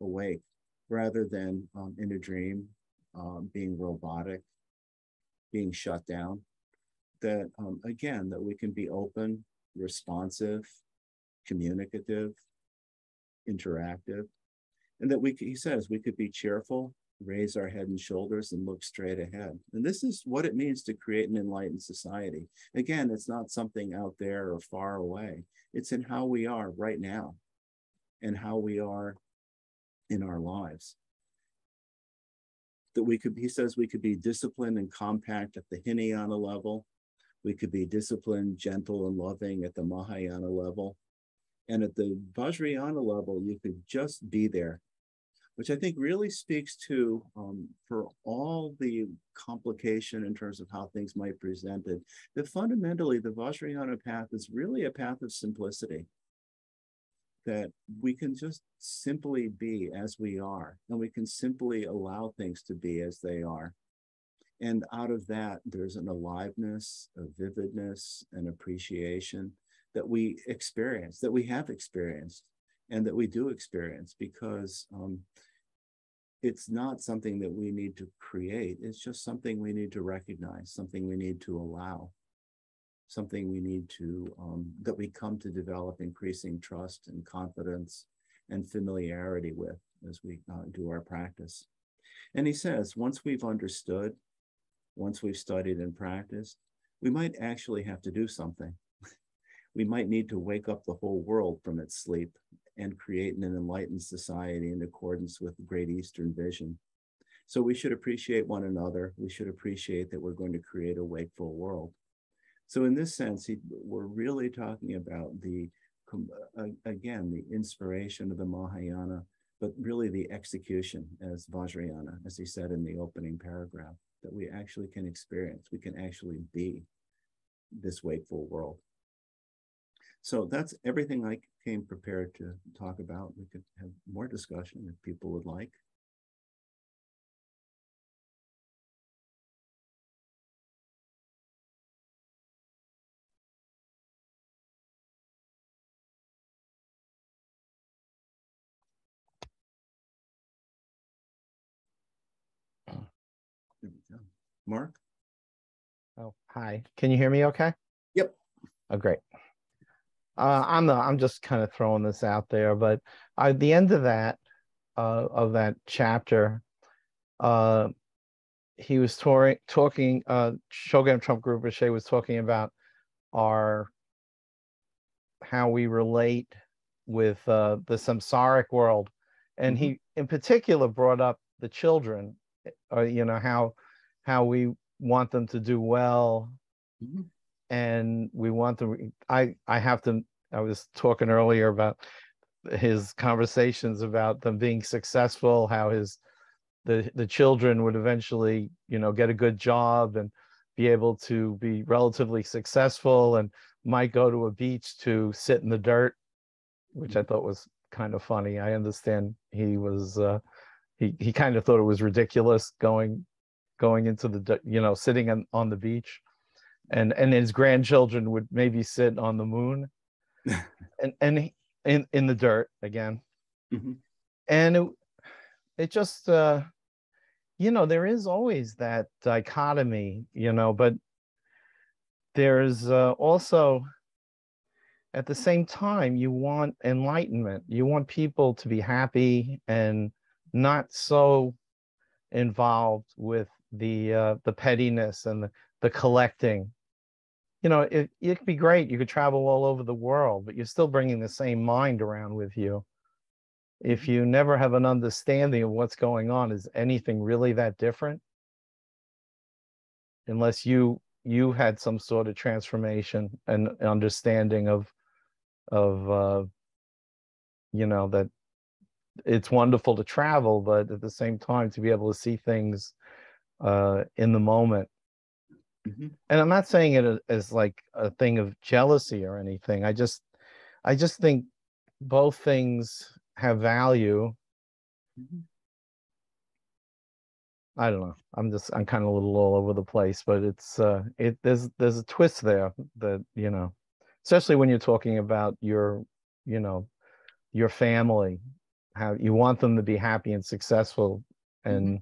awake, rather than in a dream, being robotic, being shut down. That, again, that we can be open, responsive, communicative, interactive, and that he says we could be cheerful, raise our head and shoulders and look straight ahead. And this is what it means to create an enlightened society. Again, it's not something out there or far away. It's in how we are right now and how we are in our lives. That he says we could be disciplined and compact at the Hinayana level. We could be disciplined, gentle, and loving at the Mahayana level. And at the Vajrayana level, you could just be there. which I think really speaks to, for all the complication in terms of how things might be presented, that fundamentally the Vajrayana path is really a path of simplicity, that we can just simply be as we are, and we can simply allow things to be as they are. And out of that, there's an aliveness, a vividness, an appreciation that we experience, that we have experienced, and that we do experience, because it's not something that we need to create. It's just something we need to recognize, something we need to allow, something we need to, that we come to develop increasing trust and confidence and familiarity with as we do our practice. And he says, once we've understood, once we've studied and practiced, we might actually have to do something. We might need to wake up the whole world from its sleep and create an enlightened society in accordance with the Great Eastern Vision. So we should appreciate one another. We should appreciate that we're going to create a wakeful world. So in this sense, we're really talking about again, the inspiration of the Mahayana, but really the execution as Vajrayana, as he said in the opening paragraph, that we actually can experience, we can actually be this wakeful world. So that's everything I came prepared to talk about. We could have more discussion if people would like. There we go. Mark? Oh, hi. Can you hear me okay? Yep. Oh, great. I'm just kind of throwing this out there, but at the end of that chapter, he was talking, Shogam Trump Rinpoche was talking about how we relate with the samsaric world. And he in particular brought up the children, how we want them to do well. And we want them, I was talking earlier about his conversations about them being successful, how the children would eventually, get a good job and be able to be relatively successful, and might go to a beach to sit in the dirt, which I thought was kind of funny. I understand he was, he kind of thought it was ridiculous going into the, sitting on the beach. And his grandchildren would maybe sit on the moon and in the dirt again. And it just, there is always that dichotomy, but there's also, at the same time, you want enlightenment. You want people to be happy and not so involved with the pettiness and the collecting. It could be great. You could travel all over the world, but you're still bringing the same mind around with you. If you never have an understanding of what's going on, is anything really that different? Unless you had some sort of transformation and understanding of that it's wonderful to travel, but at the same time to be able to see things in the moment. And I'm not saying it as like a thing of jealousy or anything. I just think both things have value. I don't know. I'm kind of a little all over the place, but it's there's a twist there that, especially when you're talking about your family, how you want them to be happy and successful, and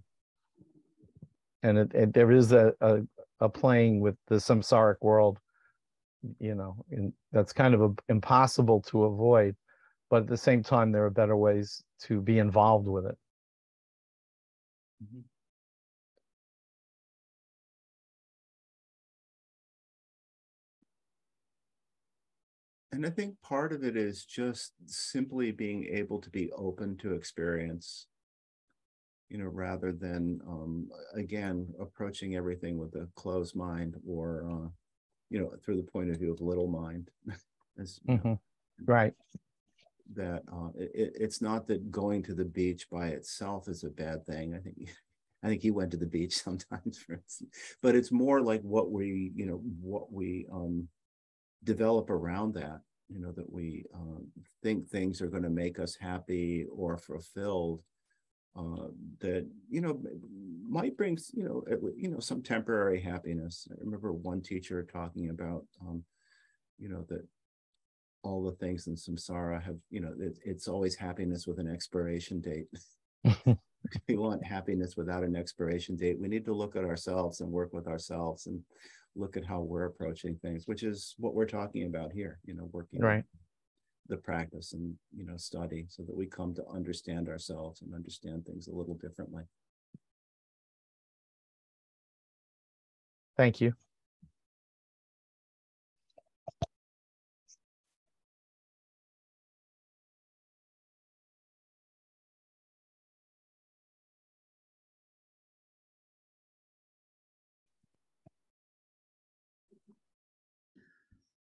there is a playing with the samsaric world, and that's kind of impossible to avoid, but at the same time there are better ways to be involved with it. And I think part of it is just simply being able to be open to experience, rather than, again, approaching everything with a closed mind or, through the point of view of little mind. Right. that it's not that going to the beach by itself is a bad thing. I think he went to the beach sometimes, for instance, but it's more like what we develop around that, that we think things are going to make us happy or fulfilled, that, might bring, some temporary happiness. I remember one teacher talking about, that all the things in samsara have, it's always happiness with an expiration date. If we want happiness without an expiration date, we need to look at ourselves and work with ourselves and look at how we're approaching things, which is what we're talking about here, working Right. the practice and, study, so that we come to understand ourselves and understand things a little differently. Thank you.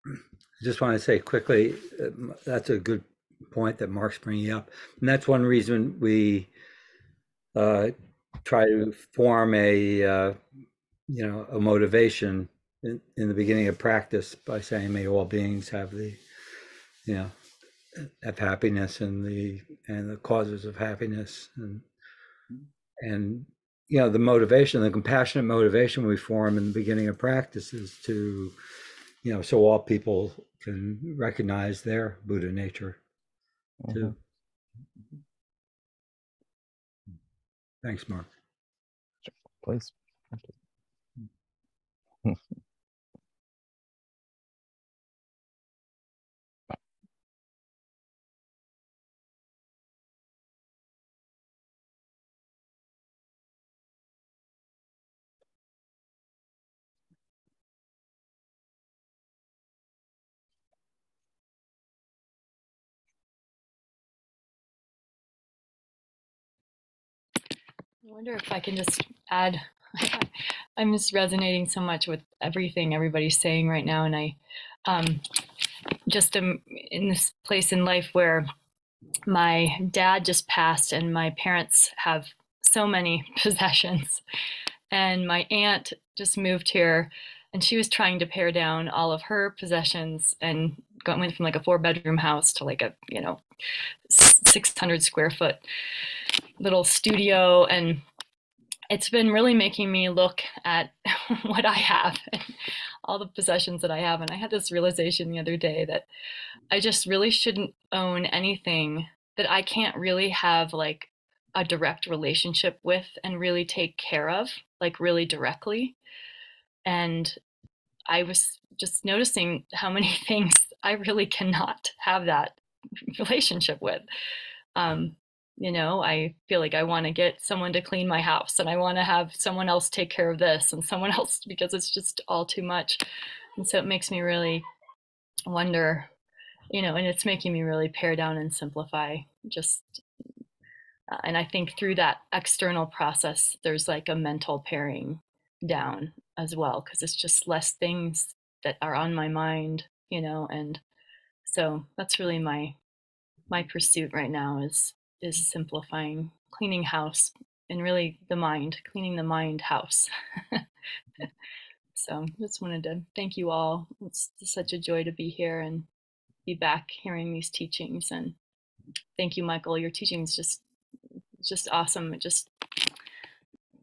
I just want to say quickly, that's a good point that Mark's bringing up. And that's one reason we try to form a motivation in the beginning of practice by saying, may all beings have the, have happiness and the causes of happiness. And the motivation, the compassionate motivation we form in the beginning of practice is to, so all people can recognize their Buddha nature too. Thanks, Mark. Please. I wonder if I can just add, I'm just resonating so much with everything everybody's saying right now. And I just am in this place in life where my dad just passed and my parents have so many possessions. And my aunt just moved here and she was trying to pare down all of her possessions and went from like a 4-bedroom house to like a, 600 square foot little studio. And it's been really making me look at what I have and all the possessions that I have. And I had this realization the other day that I just really shouldn't own anything that I can't really have like a direct relationship with and really take care of, like really directly. And I was just noticing how many things I really cannot have that relationship with. I feel like I want to get someone to clean my house and I want to have someone else take care of this and someone else, because it's just all too much. And so it makes me really wonder, and it's making me really pare down and simplify just, and I think through that external process, there's like a mental paring down as well, because it's just less things that are on my mind, and so that's really my pursuit right now is simplifying, cleaning house, and really cleaning the mind house. So just wanted to thank you all. It's such a joy to be here and be back hearing these teachings. And thank you, Michael. Your teaching is just awesome. It just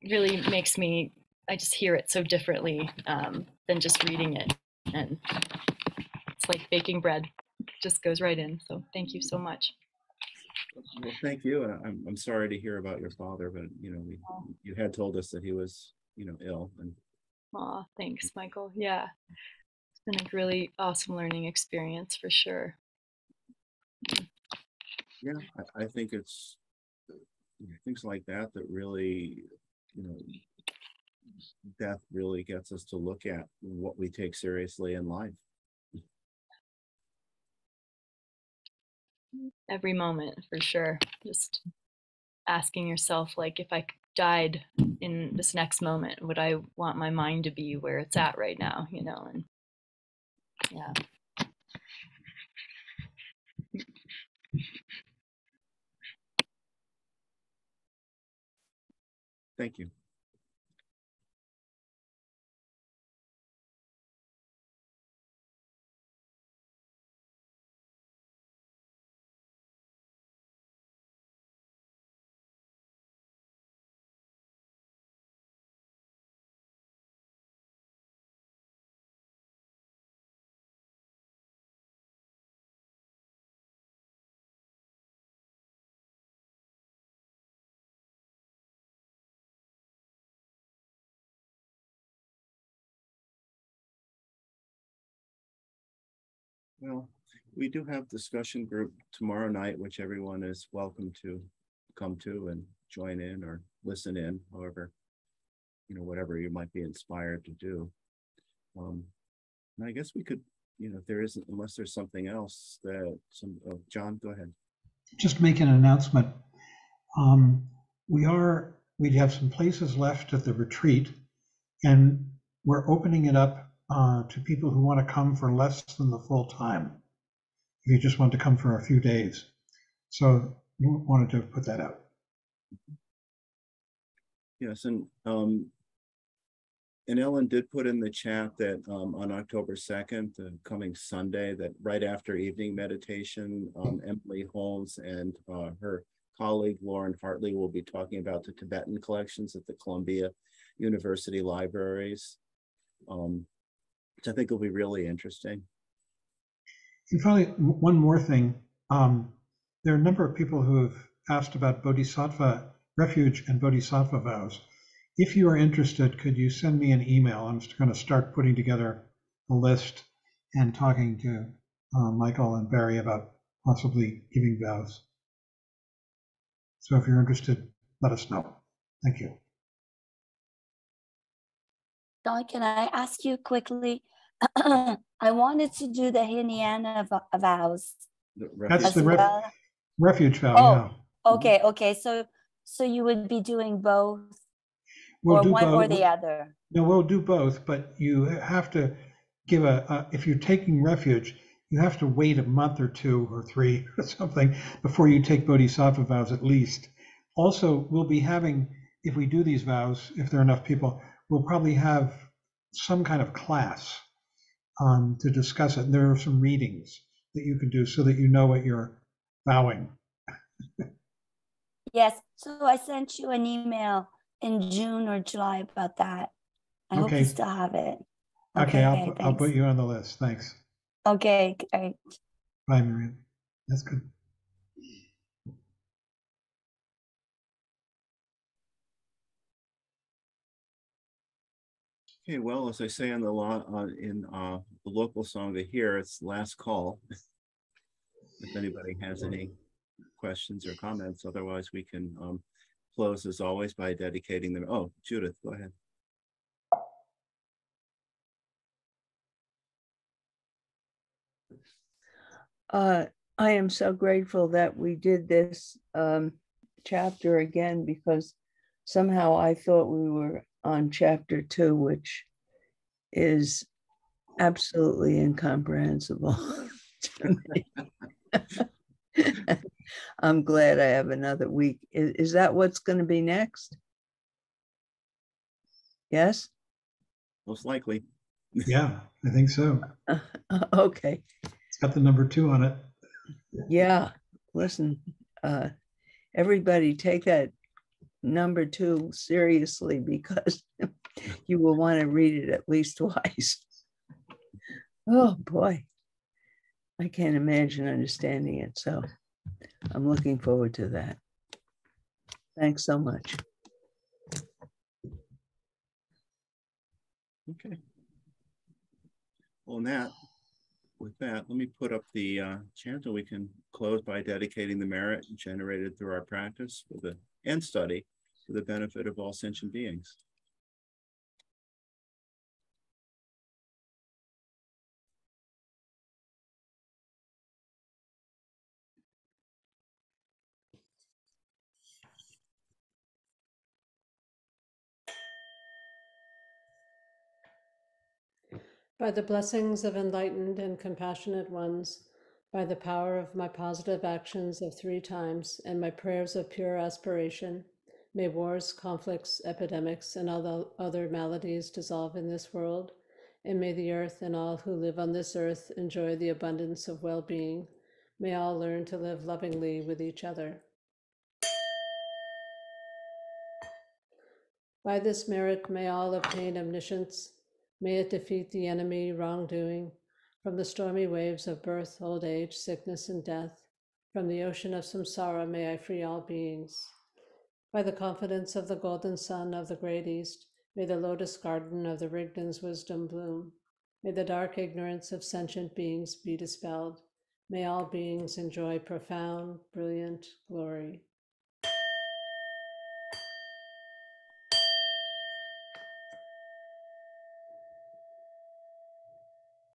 really makes me, I just hear it so differently than just reading it. And it's like baking bread, it just goes right in. So thank you so much. Well, thank you. I'm sorry to hear about your father, but you had told us that he was ill. And thanks, Michael. Yeah, it's been a really awesome learning experience for sure. Yeah, I think it's things like that really, death really gets us to look at what we take seriously in life. Every moment, for sure. Just asking yourself, like, if I died in this next moment, would I want my mind to be where it's at right now, and yeah. Thank you. Well, we do have discussion group tomorrow night, which everyone is welcome to come to and join in or listen in, however, whatever you might be inspired to do. And I guess we could, if there isn't, unless there's something else John, go ahead. Just make an announcement. We have some places left at the retreat, and we're opening it up to people who want to come for less than the full time. If you just want to come for a few days. So we wanted to put that out. Yes, and Ellen did put in the chat that on October 2nd, the coming Sunday, that right after evening meditation, Emily Holmes and her colleague Lauren Hartley will be talking about the Tibetan collections at the Columbia University Libraries, which I think will be really interesting. And finally, one more thing. There are a number of people who have asked about Bodhisattva refuge and Bodhisattva vows. If you are interested, could you send me an email? I'm just going to start putting together a list and talking to Michael and Barry about possibly giving vows. So if you're interested, let us know. Thank you. Don, can I ask you quickly? I wanted to do the Hinayana vows. That's the refuge vow. Oh, yeah. Okay. Okay. So you would be doing both, We'll or do one both. or the other? No, we'll do both, but you have to give if you're taking refuge, you have to wait a month or 2 or 3 or something before you take Bodhisattva vows at least. Also, we'll be having, if we do these vows, if there are enough people, we'll probably have some kind of class to discuss it. And there are some readings that you can do so that you know what you're vowing. Yes. So I sent you an email in June or July about that. I hope you still have it. Okay, I'll put you on the list. Thanks. Okay, great. Bye, Marianne. That's good. Okay, well, as I say in the local song to hear, it's last call. If anybody has any questions or comments, otherwise we can close as always by dedicating them. Oh, Judith, go ahead. I am so grateful that we did this chapter again, because somehow I thought we were on chapter 2, which is absolutely incomprehensible to me. I'm glad I have another week. Is that what's going to be next? Yes? Most likely. Yeah, I think so. Okay. It's got the number 2 on it. Yeah, listen, everybody take that number 2 seriously, because you will want to read it at least twice. Oh boy, I can't imagine understanding it. So I'm looking forward to that. Thanks so much. Okay. Well, with that, let me put up the chant, and we can close by dedicating the merit generated through our practice and study for the benefit of all sentient beings. By the blessings of enlightened and compassionate ones, by the power of my positive actions of 3 times and my prayers of pure aspiration, May wars, conflicts, epidemics, and all other maladies dissolve in this world, and may the earth and all who live on this earth enjoy the abundance of well-being. May all learn to live lovingly with each other. By this merit, may all obtain omniscience. May it defeat the enemy wrongdoing. From the stormy waves of birth, old age, sickness, and death, from the ocean of samsara, may I free all beings. By the confidence of the golden sun of the great East, may the lotus garden of the Rigdon's wisdom bloom. May the dark ignorance of sentient beings be dispelled. May all beings enjoy profound, brilliant glory.